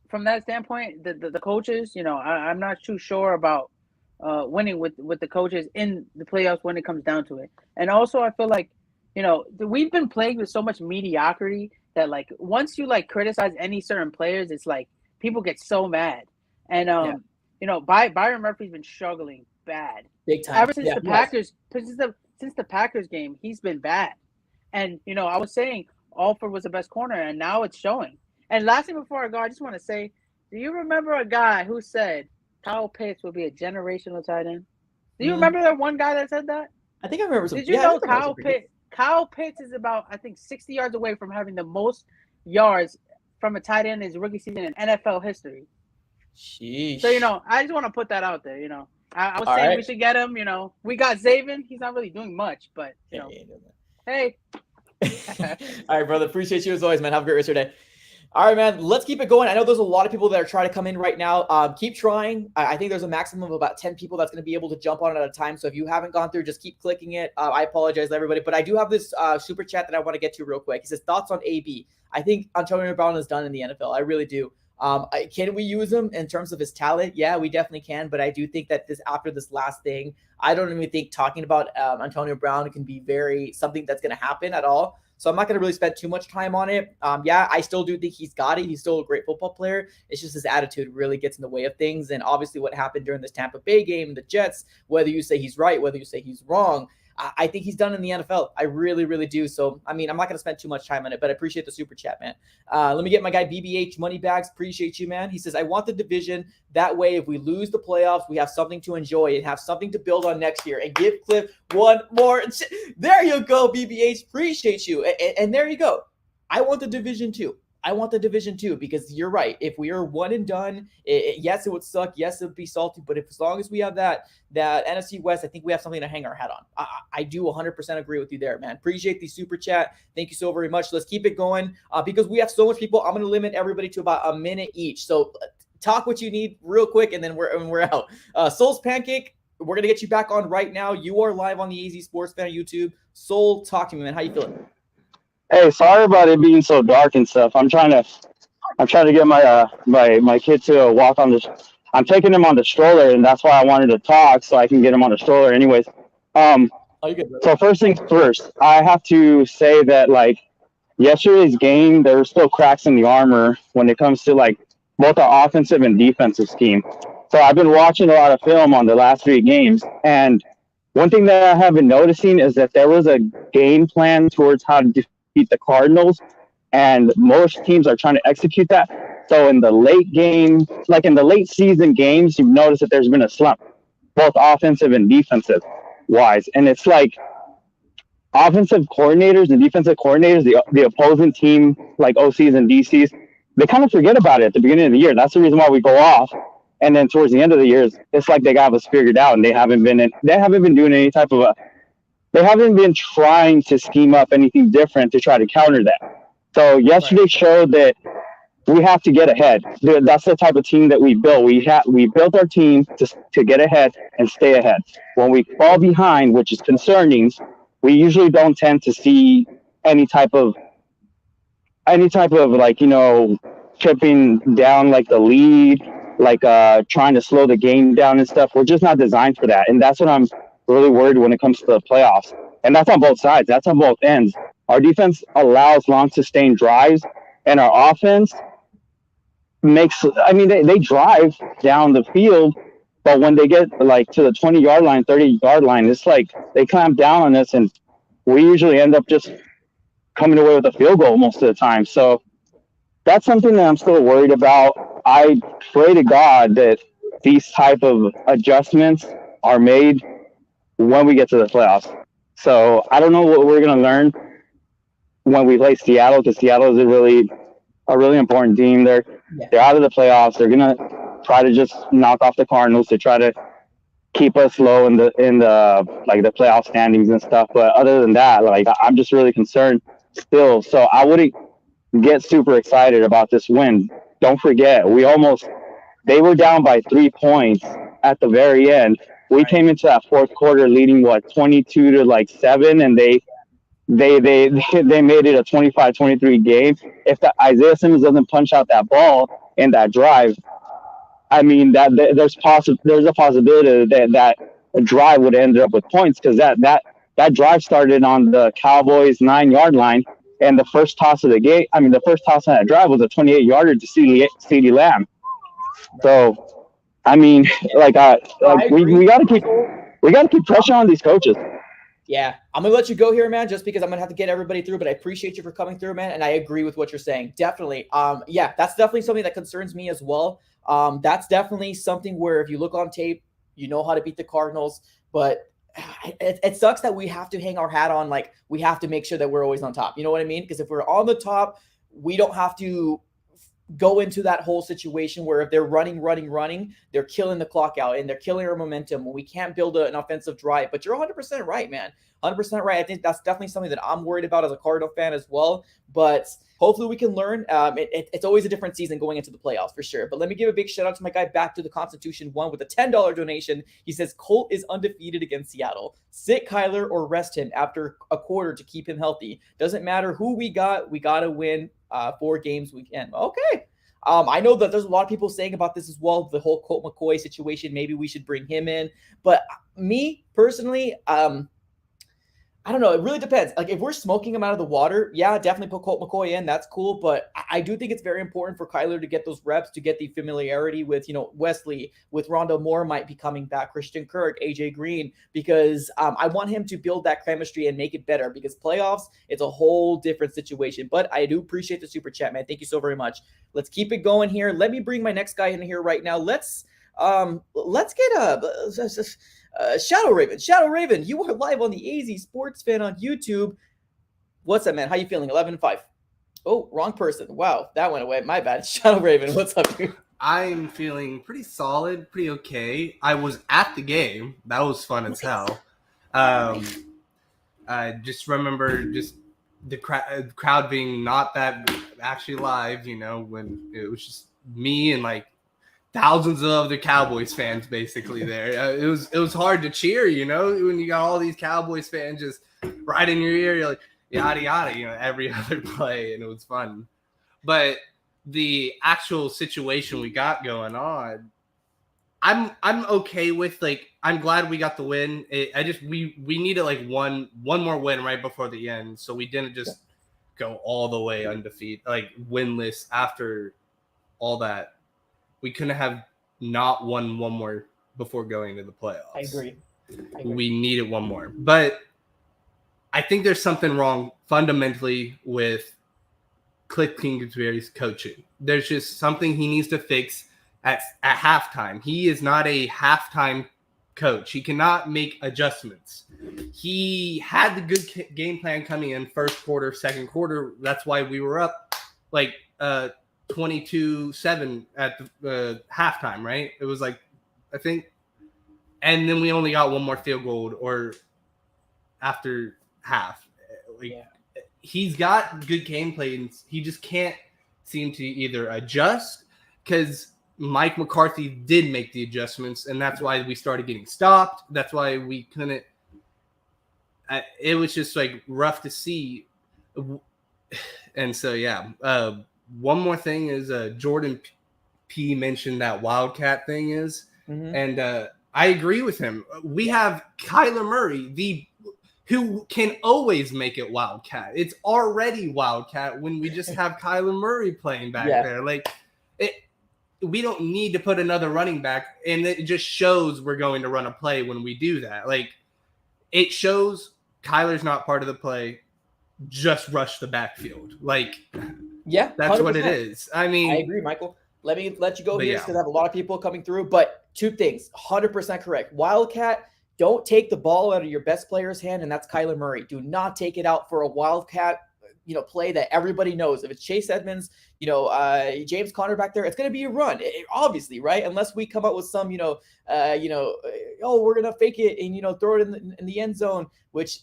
from that standpoint, the coaches, I'm not too sure about winning with the coaches in the playoffs when it comes down to it. And also, I feel like, we've been playing with so much mediocrity that, once you, criticize any certain players, it's like people get so mad. And, Byron Murphy's been struggling bad. Big time. Ever since the Packers, since the Packers game, he's been bad. And, I was saying Alford was the best corner, and now it's showing. And last thing before I go, I just want to say, do you remember a guy who said Kyle Pitts would be a generational tight end? Do you remember that one guy that said that? I think I remember. Did you know Kyle Pitts is about, I think, 60 yards away from having the most yards from a tight end in his rookie season in NFL history. Sheesh. So, I just want to put that out there, I was saying we should get him, We got Zaven. He's not really doing much, but, hey. All right, brother. Appreciate you as always, man. Have a great rest of your day. All right, man. Let's keep it going. I know there's a lot of people that are trying to come in right now. Keep trying. I think there's a maximum of about 10 people that's going to be able to jump on it at a time. So if you haven't gone through, just keep clicking it. I apologize to everybody, but I do have this super chat that I want to get to real quick. He says, thoughts on AB? I think Antonio Brown is done in the NFL. I really do. Can we use him in terms of his talent? Yeah, we definitely can. But I do think that after this last thing, I don't even think talking about Antonio Brown can be something that's going to happen at all. So I'm not going to really spend too much time on it. Yeah, I still do think he's got it. He's still a great football player. It's just his attitude really gets in the way of things. And obviously what happened during this Tampa Bay game, the Jets, whether you say he's right, whether you say he's wrong, I think he's done in the NFL. I really, really do. So, I mean, I'm not going to spend too much time on it, but I appreciate the super chat, man. Let me get my guy BBH Moneybags. Appreciate you, man. He says, I want the division. That way, if we lose the playoffs, we have something to enjoy and have something to build on next year. And give Cliff one more. There you go, BBH. Appreciate you. And there you go. I want the division too. Because you're right. If we are one and done, yes, it would suck. Yes, it would be salty. But as long as we have that NFC West, I think we have something to hang our hat on. I do 100% agree with you there, man. Appreciate the super chat. Thank you so very much. Let's keep it going because we have so much people. I'm going to limit everybody to about a minute each. So talk what you need real quick, and then we're out. Soul's Pancake, we're going to get you back on right now. You are live on the AZ Sports Fan YouTube. Soul, talk to me, man. How you feeling? Hey, sorry about it being so dark and stuff. I'm trying to get my kid to walk on the. I'm taking him on the stroller, and that's why I wanted to talk so I can get him on the stroller. Anyways, so first things first, I have to say that like yesterday's game, there were still cracks in the armor when it comes to like both our offensive and defensive scheme. So I've been watching a lot of film on the last 3 games, and one thing that I have been noticing is that there was a game plan towards how to defeat the Cardinals, and most teams are trying to execute that. So in the late game, like in the late season games, you've noticed that there's been a slump, both offensive and defensive wise. And it's like offensive coordinators and defensive coordinators, the opposing team, like OCs and DCs, they kind of forget about it at the beginning of the year. That's the reason why we go off. And then towards the end of the year, it's like they got us figured out, and they haven't been doing any type of they haven't been trying to scheme up anything different to try to counter that. So yesterday showed that we have to get ahead. That's the type of team that we built. We built our team to get ahead and stay ahead. When we fall behind, which is concerning, we usually don't tend to see any type of like, you know, chipping down like the lead, like trying to slow the game down and stuff. We're just not designed for that. And that's what I'm really worried when it comes to the playoffs. And that's on both sides. That's on both ends. Our defense allows long sustained drives, and our offense they drive down the field, but when they get like to the 20-yard line, 30-yard line, it's like they clamp down on us, and we usually end up just coming away with a field goal most of the time. So that's something that I'm still worried about. I pray to God that these type of adjustments are made when we get to the playoffs. So I don't know what we're going to learn when we play Seattle, because Seattle is a really important team. They're out of the playoffs. They're going to try to just knock off the Cardinals to try to keep us low in the like the playoff standings and stuff. But other than that, like I'm just really concerned still. So I wouldn't get super excited about this win. Don't forget, they were down by 3 points at the very end. We came into that fourth quarter leading 22-7, and they made it a 25-23 game. If Isaiah Simmons doesn't punch out that ball in that drive, I mean there's a possibility that a drive would end up with points, because that drive started on the Cowboys 9-yard line, and the first toss of the game, the first toss on that drive was a 28-yarder to CeeDee Lamb. So we got to keep pressure on these coaches. Yeah, I'm going to let you go here, man, just because I'm going to have to get everybody through, but I appreciate you for coming through, man, and I agree with what you're saying. Definitely. Yeah, that's definitely something that concerns me as well. That's definitely something where if you look on tape, you know how to beat the Cardinals, but it sucks that we have to hang our hat on, like we have to make sure that we're always on top. You know what I mean? Because if we're on the top, we don't have to go into that whole situation where if they're running, they're killing the clock out and they're killing our momentum when we can't build an offensive drive. But you're 100% right, man. 100% right. I think that's definitely something that I'm worried about as a Cardinal fan as well. But hopefully we can learn. It's always a different season going into the playoffs for sure. But let me give a big shout out to my guy Back to the Constitution One with a $10 donation. He says Colt is undefeated against Seattle. Sit Kyler or rest him after a quarter to keep him healthy. Doesn't matter who we got to win 4 games we can. Okay. I know that there's a lot of people saying about this as well, the whole Colt McCoy situation. Maybe we should bring him in. But me personally, I don't know. It really depends. Like, if we're smoking him out of the water, yeah, definitely put Colt McCoy in. That's cool. But I do think it's very important for Kyler to get those reps, to get the familiarity with, Wesley, with Rondo Moore might be coming back, Christian Kirk, AJ Green, because I want him to build that chemistry and make it better, because playoffs, it's a whole different situation. But I do appreciate the super chat, man. Thank you so very much. Let's keep it going here. Let me bring my next guy in here right now. Let's get Shadow Raven, you are live on the AZ Sports Fan on YouTube. What's up, man? How you feeling? 11-5. Oh, wrong person. Wow, that went away. My bad. Shadow Raven, what's up, dude? I'm feeling pretty solid, pretty okay. I was at the game. That was fun as hell. I just remember the crowd being not that actually live, when it was just me and like thousands of other Cowboys fans basically there. It was hard to cheer, when you got all these Cowboys fans just right in your ear. You're like, yada yada, every other play, and it was fun. But the actual situation we got going on, I'm okay with. Like, I'm glad we got the win. We needed like one more win right before the end, so we didn't just go all the way undefeated, like winless after all that. We couldn't have not won one more before going to the playoffs. I agree. We needed one more. But I think there's something wrong fundamentally with Cliff Kingsbury's coaching. There's just something he needs to fix at halftime. He is not a halftime coach. He cannot make adjustments. He had the good game plan coming in first quarter, second quarter. That's why we were up like 22-7 at the halftime, right? It was like, I think, and then we only got one more field goal or after half. He's got good game plans. He just can't seem to either adjust, because Mike McCarthy did make the adjustments, and that's why we started getting stopped. That's why we couldn't. It was just like rough to see. And so, yeah. One more thing is Jordan P mentioned that Wildcat thing is, and I agree with him. We have Kyler Murray, who can always make it Wildcat. It's already Wildcat when we just have Kyler Murray playing back there. Like, we don't need to put another running back, and it just shows we're going to run a play when we do that. Like, it shows Kyler's not part of the play. Just rush the backfield. Like, yeah, that's 100%. What it is. I mean, I agree, Michael. Let me let you go here because I have a lot of people coming through. But 2 things, 100% correct. Wildcat, don't take the ball out of your best player's hand, and that's Kyler Murray. Do not take it out for a Wildcat, play that everybody knows. If it's Chase Edmonds, James Conner back there, it's going to be a run, obviously, right? Unless we come up with some, we're going to fake it and, throw it in the end zone, which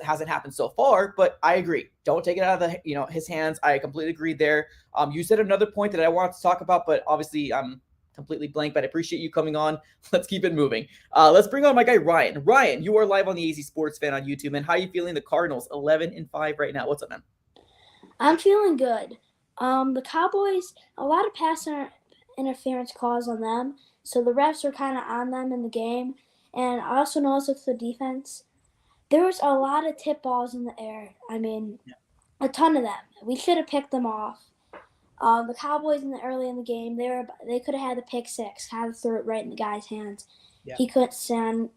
hasn't happened so far. But I agree. Don't take it out of his hands. I completely agree there. You said another point that I wanted to talk about, but obviously I'm completely blank, but I appreciate you coming on. Let's keep it moving. Let's bring on my guy, Ryan. Ryan, you are live on the AZ Sports Fan on YouTube, man. How are you feeling? The Cardinals 11-5 right now. What's up, man? I'm feeling good. The Cowboys, a lot of pass interference calls on them, so the refs are kind of on them in the game. And I also noticed with the defense, there was a lot of tip balls in the air. I mean, a ton of them. We should have picked them off. The Cowboys early in the game, they could have had the pick six, had to throw it right in the guy's hands. Yeah. He couldn't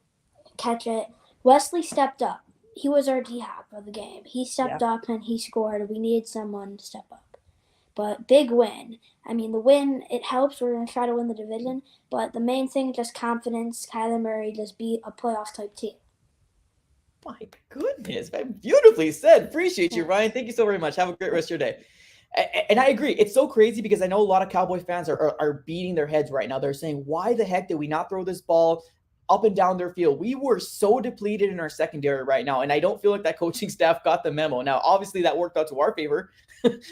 catch it. Wesley stepped up. He was our D-hop of the game. He stepped up and he scored. We needed someone to step up. But big win. I mean, the win, it helps. We're going to try to win the division. But the main thing, just confidence. Kyler Murray just beat a playoff-type team. My goodness, man. Beautifully said. Appreciate you, Ryan. Thank you so very much. Have a great rest of your day. And I agree. It's so crazy because I know a lot of Cowboy fans are beating their heads right now. They're saying, why the heck did we not throw this ball? up and down their field. We were so depleted in our secondary right now, and I don't feel like that coaching staff got the memo. Now, obviously, that worked out to our favor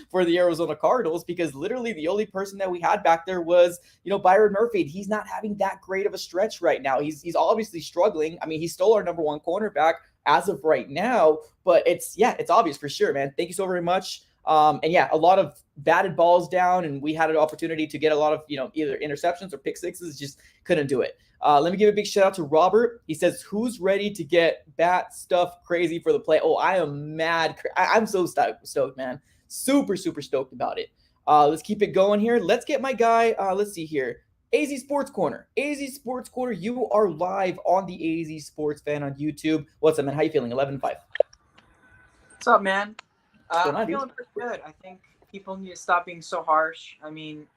for the Arizona Cardinals, because literally the only person that we had back there was, Byron Murphy. He's not having that great of a stretch right now. He's obviously struggling. I mean, he's still our number one cornerback as of right now, but it's obvious for sure, man. Thank you so very much. And yeah, a lot of batted balls down, and we had an opportunity to get a lot of, either interceptions or pick sixes, just couldn't do it. Let me give a big shout out to Robert. He says, who's ready to get bat stuff crazy for the play? Oh, I am mad. I'm so stoked, man. Super, super stoked about it. Let's keep it going here. Let's get my guy. Let's see here. AZ Sports Corner. AZ Sports Corner, you are live on the AZ Sports Fan on YouTube. What's up, man? How you feeling? 11-5. What's up, man? I'm dude? feeling pretty good. I think people need to stop being so harsh. I mean,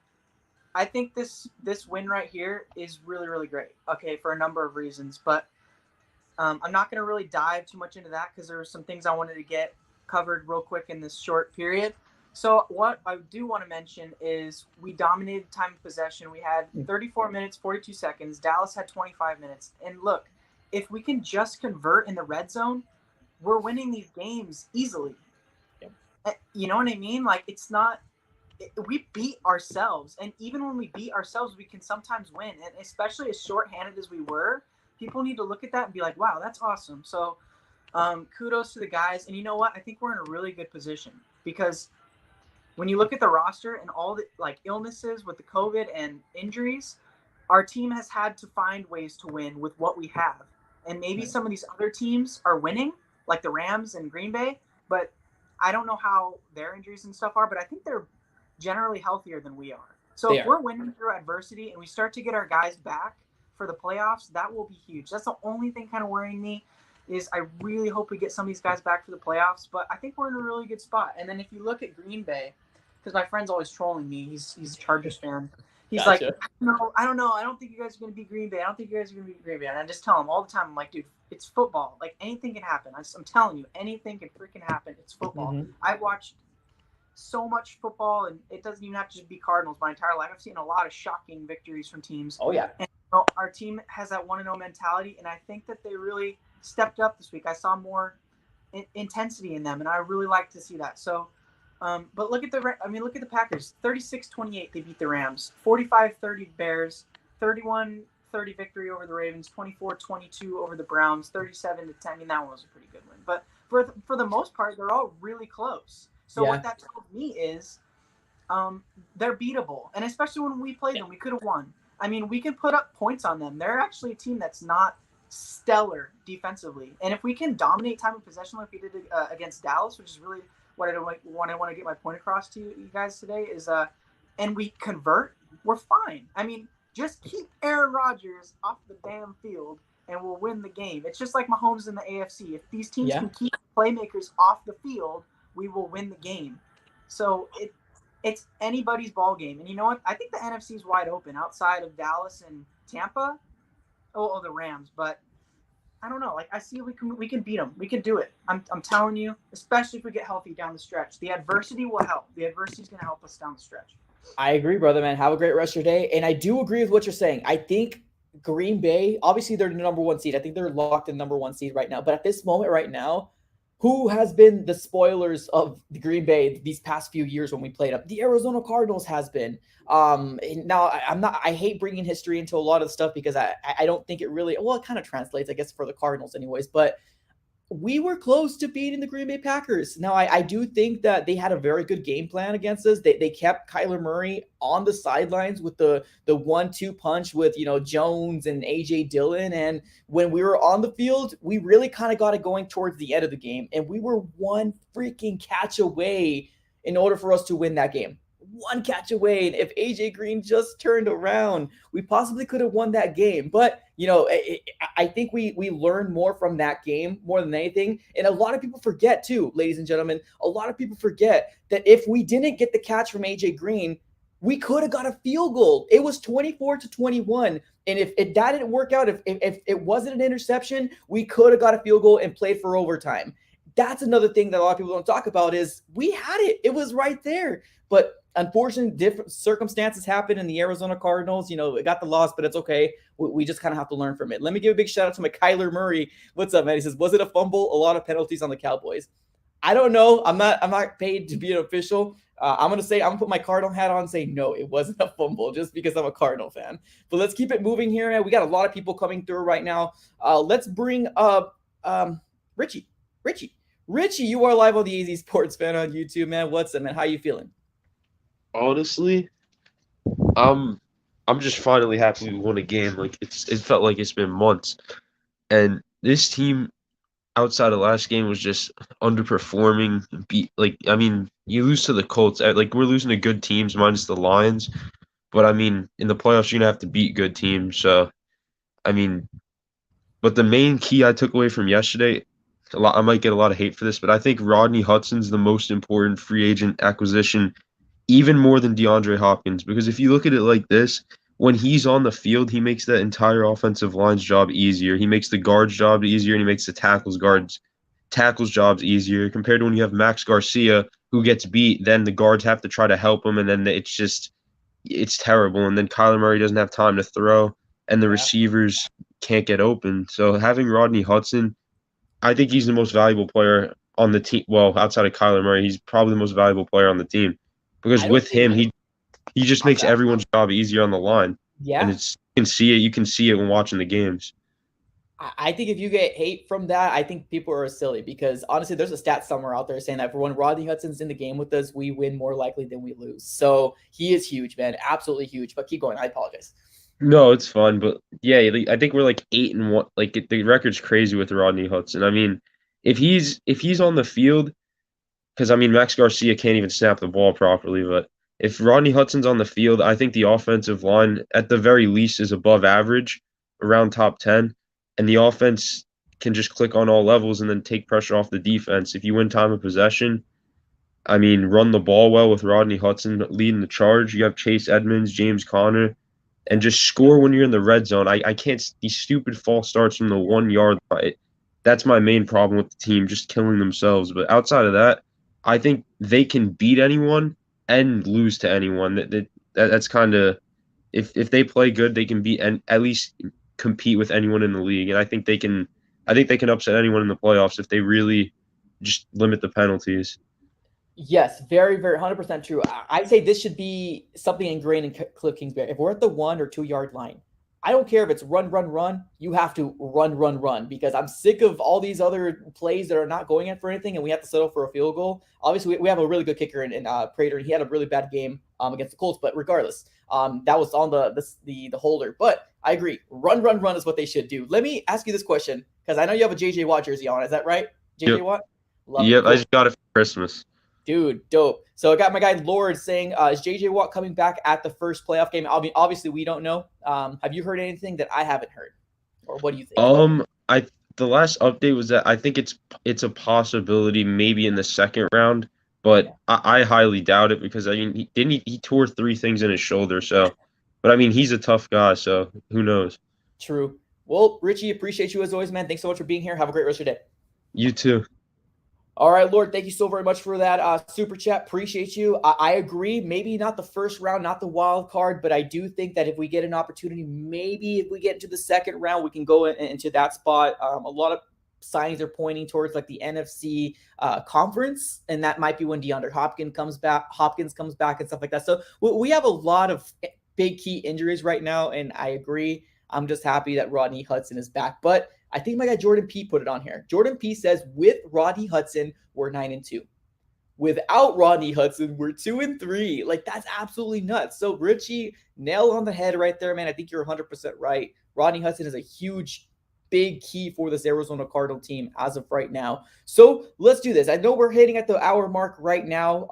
I think this win right here is really, really great. Okay, for a number of reasons, but I'm not going to really dive too much into that because there were some things I wanted to get covered real quick in this short period. So what I do want to mention is we dominated time of possession. We had 34 minutes, 42 seconds. Dallas had 25 minutes. And look, if we can just convert in the red zone, we're winning these games easily. You know what I mean? Like, it's not – we beat ourselves. And even when we beat ourselves, we can sometimes win. And especially as shorthanded as we were, people need to look at that and be like, wow, that's awesome. So kudos to the guys. And you know what? I think we're in a really good position because when you look at the roster and all the, like, illnesses with the COVID and injuries, our team has had to find ways to win with what we have. And maybe some of these other teams are winning, like the Rams and Green Bay, but – I don't know how their injuries and stuff are, but I think they're generally healthier than we are. So if we're winning through adversity and we start to get our guys back for the playoffs, that will be huge. That's the only thing kind of worrying me is I really hope we get some of these guys back for the playoffs, but I think we're in a really good spot. And then if you look at Green Bay, because my friend's always trolling me, he's a Chargers fan. He's like, I don't know. I don't think you guys are going to beat Green Bay. I don't think you guys are going to beat Green Bay. And I just tell him all the time, I'm like, dude, it's football. Like, anything can happen. I'm telling you, anything can freaking happen. It's football. Mm-hmm. I've watched so much football, and it doesn't even have to just be Cardinals my entire life. I've seen a lot of shocking victories from teams. Oh, yeah. And our team has that 1-0 mentality, and I think that they really stepped up this week. I saw more intensity in them, and I really like to see that. So, but look at the Packers. 36-28, they beat the Rams. 45-30 Bears. 31-30 victory over the Ravens. 24-22 over the Browns. 37-10. I mean, that one was a pretty good win. But for the most part, they're all really close. So what that tells me is they're beatable. And especially when we played them, we could have won. I mean, we can put up points on them. They're actually a team that's not stellar defensively. And if we can dominate time of possession like we did against Dallas, which is really what I want to get my point across to you guys today is, and we convert, we're fine. I mean, just keep Aaron Rodgers off the damn field and we'll win the game. It's just like Mahomes in the AFC. If these teams can keep playmakers off the field, we will win the game. So it's anybody's ball game. And you know what? I think the NFC is wide open outside of Dallas and Tampa. Oh, the Rams. But I don't know. Like, I see we can beat them. We can do it. I'm telling you, especially if we get healthy down the stretch. The adversity will help. The adversity is going to help us down the stretch. I agree, brother, man. Have a great rest of your day. And I do agree with what you're saying. I think Green Bay, obviously they're the number one seed. I think they're locked in number one seed right now. But at this moment right now, who has been the spoilers of the Green Bay these past few years when we played up? The Arizona Cardinals has been. Now I hate bringing history into a lot of stuff because I don't think it really, well, it kind of translates, I guess, for the Cardinals anyways, but we were close to beating the Green Bay Packers. Now, I do think that they had a very good game plan against us. They kept Kyler Murray on the sidelines with the 1-2 punch with, Jones and A.J. Dillon. And when we were on the field, we really kind of got it going towards the end of the game. And we were one freaking catch away in order for us to win that game. One catch away. And if A.J. Green just turned around, we possibly could have won that game. But, I think we learned more from that game more than anything. And a lot of people forget too, ladies and gentlemen, a lot of people forget that if we didn't get the catch from A.J. Green, we could have got a field goal. It was 24-21. And if that didn't work out, if it wasn't an interception, we could have got a field goal and played for overtime. That's another thing that a lot of people don't talk about is we had it. It was right there. But unfortunate different circumstances happen in the Arizona Cardinals. You know, it got the loss, but it's okay. We just kind of have to learn from it. Let me give a big shout out to my Kyler Murray. What's up, man? He says, was it a fumble? A lot of penalties on the Cowboys. I don't know. I'm not paid to be an official. I'm gonna put my Cardinal hat on and say no, it wasn't a fumble, just because I'm a Cardinal fan. But let's keep it moving here, man. We got a lot of people coming through right now. Let's bring up Richie. Richie, you are live on the AZ Sports Fan on YouTube, man. What's up, man? How you feeling? Honestly, I'm just finally happy we won a game. Like it felt like it's been months, and this team outside of last game was just underperforming. You lose to the Colts. Like we're losing to good teams minus the Lions, but I mean in the playoffs you're gonna have to beat good teams. So I mean, but the main key I took away from yesterday, I might get a lot of hate for this, but I think Rodney Hudson's the most important free agent acquisition, even more than DeAndre Hopkins, because if you look at it like this, when he's on the field, he makes the entire offensive line's job easier. He makes the guards' job easier, and he makes the tackles' jobs easier, compared to when you have Max Garcia, who gets beat, then the guards have to try to help him, and then it's terrible. And then Kyler Murray doesn't have time to throw, and the receivers can't get open. So having Rodney Hudson, I think he's the most valuable player on the team. Well, outside of Kyler Murray, he's probably the most valuable player on the team. Because with him, he just makes everyone's job easier on the line. Yeah. And you can see it when watching the games. I think if you get hate from that, I think people are silly, because honestly, there's a stat somewhere out there saying that for when Rodney Hudson's in the game with us, we win more likely than we lose. So he is huge, man. Absolutely huge. But keep going. I apologize. No, it's fun, but yeah, I think we're like 8-1. Like the record's crazy with Rodney Hudson. I mean, if he's on the field, because I mean Max Garcia can't even snap the ball properly, but if Rodney Hudson's on the field, I think the offensive line at the very least is above average, around top 10, and the offense can just click on all levels and then take pressure off the defense. If you win time of possession, I mean, run the ball well with Rodney Hudson leading the charge. You have Chase Edmonds, James Conner, and just score when you're in the red zone. I can't – these stupid false starts from the 1 yard line. That's my main problem with the team, just killing themselves. But outside of that, I think they can beat anyone and lose to anyone. That's kind of – if they play good, they can beat and at least compete with anyone in the league. And I think they can upset anyone in the playoffs if they really just limit the penalties. Yes, very, very 100% true. I'd say this should be something ingrained in Cliff Kingsbury. If we're at the 1 or 2 yard line, I don't care if it's run. You have to run, because I'm sick of all these other plays that are not going in for anything, and we have to settle for a field goal. Obviously, we have a really good kicker in Prater, and he had a really bad game against the Colts. But regardless, that was on the holder. But I agree, run is what they should do. Let me ask you this question, because I know you have a JJ Watt jersey on. Is that right, JJ Watt? Yep, I just got it for Christmas. Dude, dope. So I got my guy Lord saying, is JJ Watt coming back at the first playoff game? I mean, obviously we don't know. Have you heard anything that I haven't heard? Or what do you think? The last update was that I think it's a possibility maybe in the second round, but yeah. I highly doubt it, because I mean he tore 3 things in his shoulder, so but I mean he's a tough guy, so who knows? True. Well, Richie, appreciate you as always, man. Thanks so much for being here. Have a great rest of your day. You too. All right, Lord, thank you so very much for that super chat. Appreciate you. I agree. Maybe not the first round, not the wild card, but I do think that if we get an opportunity, maybe if we get into the second round, we can go into that spot. A lot of signs are pointing towards like the NFC conference, and that might be when DeAndre Hopkins comes back and stuff like that. So we have a lot of big key injuries right now, and I agree. I'm just happy that Rodney Hudson is back. But I think my guy Jordan P put it on here. Jordan P says, with Rodney Hudson, we're 9-2. Without Rodney Hudson, we're 2-3. Like, that's absolutely nuts. So Richie, nail on the head right there, man. I think you're 100% right. Rodney Hudson is a huge, big key for this Arizona Cardinal team as of right now. So let's do this. I know we're hitting at the hour mark right now.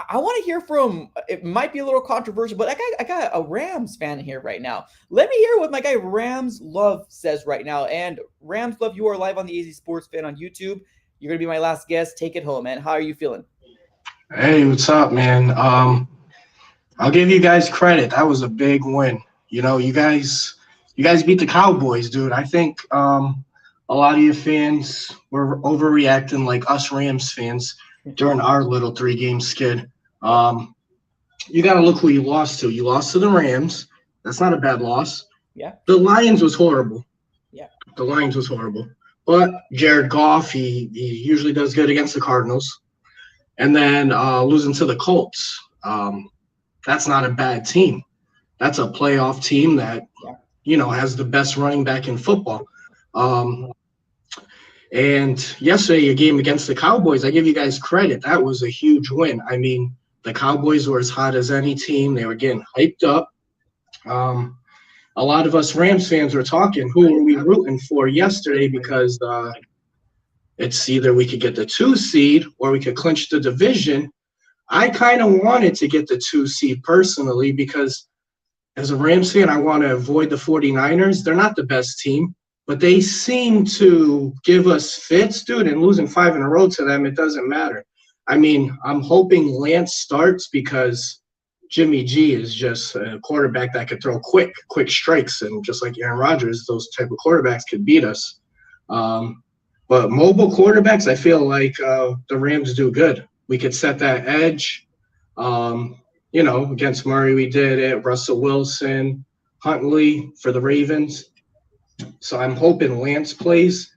I want to hear from, it might be a little controversial, but I got a Rams fan here right now. Let me hear what my guy Rams Love says right now. And Rams Love, you are live on the AZ Sports Fan on YouTube. You're going to be my last guest. Take it home, man. How are you feeling? Hey, what's up, man? I'll give you guys credit. That was a big win. You know, you guys beat the Cowboys, dude. I think a lot of you fans were overreacting, like us Rams fans, during our little 3-game skid. You got to look who you lost to. You lost to the Rams. That's not a bad loss. Yeah. The Lions was horrible. Yeah. The Lions was horrible. But Jared Goff, he usually does good against the Cardinals. And then losing to the Colts. That's not a bad team. That's a playoff team that, has the best running back in football. And yesterday, your game against the Cowboys, I give you guys credit. That was a huge win. I mean, the Cowboys were as hot as any team. They were getting hyped up. A lot of us Rams fans were talking, who are we rooting for yesterday? Because it's either we could get the 2 seed or we could clinch the division. I kind of wanted to get the 2 seed personally because as a Rams fan, I want to avoid the 49ers. They're not the best team, but they seem to give us fits, dude, and losing 5 in a row to them, it doesn't matter. I mean, I'm hoping Lance starts because Jimmy G is just a quarterback that could throw quick strikes, and just like Aaron Rodgers, those type of quarterbacks could beat us. But mobile quarterbacks, I feel like the Rams do good. We could set that edge. Against Murray, we did it. Russell Wilson, Huntley for the Ravens. So I'm hoping Lance plays.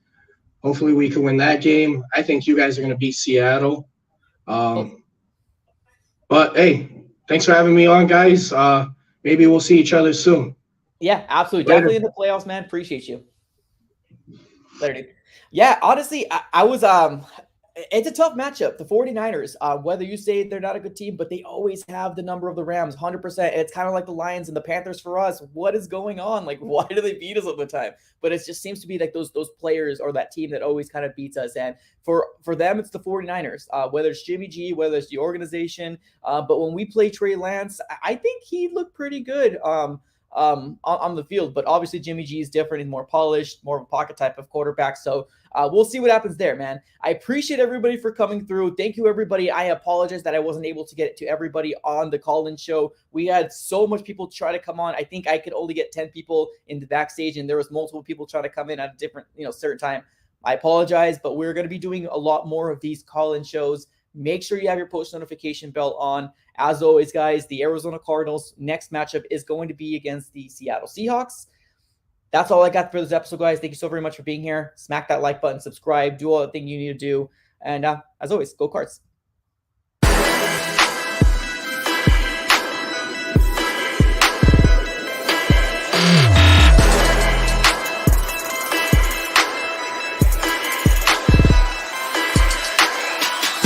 Hopefully we can win that game. I think you guys are going to beat Seattle. But, hey, thanks for having me on, guys. Maybe we'll see each other soon. Yeah, absolutely. Later. Definitely in the playoffs, man. Appreciate you. Later, dude. Yeah, honestly, I was it's a tough matchup. The 49ers, whether you say they're not a good team, but they always have the number of the Rams, 100%. It's kind of like the Lions and the Panthers for us. What is going on? Like, why do they beat us all the time? But it just seems to be like those players or that team that always kind of beats us. And for them, it's the 49ers, whether it's Jimmy G, whether it's the organization. But when we play Trey Lance, I think he looked pretty good on the field. But obviously Jimmy G is different and more polished, more of a pocket type of quarterback. So we'll see what happens there, man. I appreciate everybody for coming through. Thank you, everybody. I apologize that I wasn't able to get to everybody on the call-in show. We had so much people try to come on. I think I could only get 10 people in the backstage, and there was multiple people trying to come in at a different, certain time. I apologize, but we're going to be doing a lot more of these call-in shows. Make sure you have your post notification bell on. As always, guys, the Arizona Cardinals next matchup is going to be against the Seattle Seahawks. That's all I got for this episode, guys. Thank you so very much for being here. Smack that like button, subscribe, do all the thing you need to do. And as always, go Cards.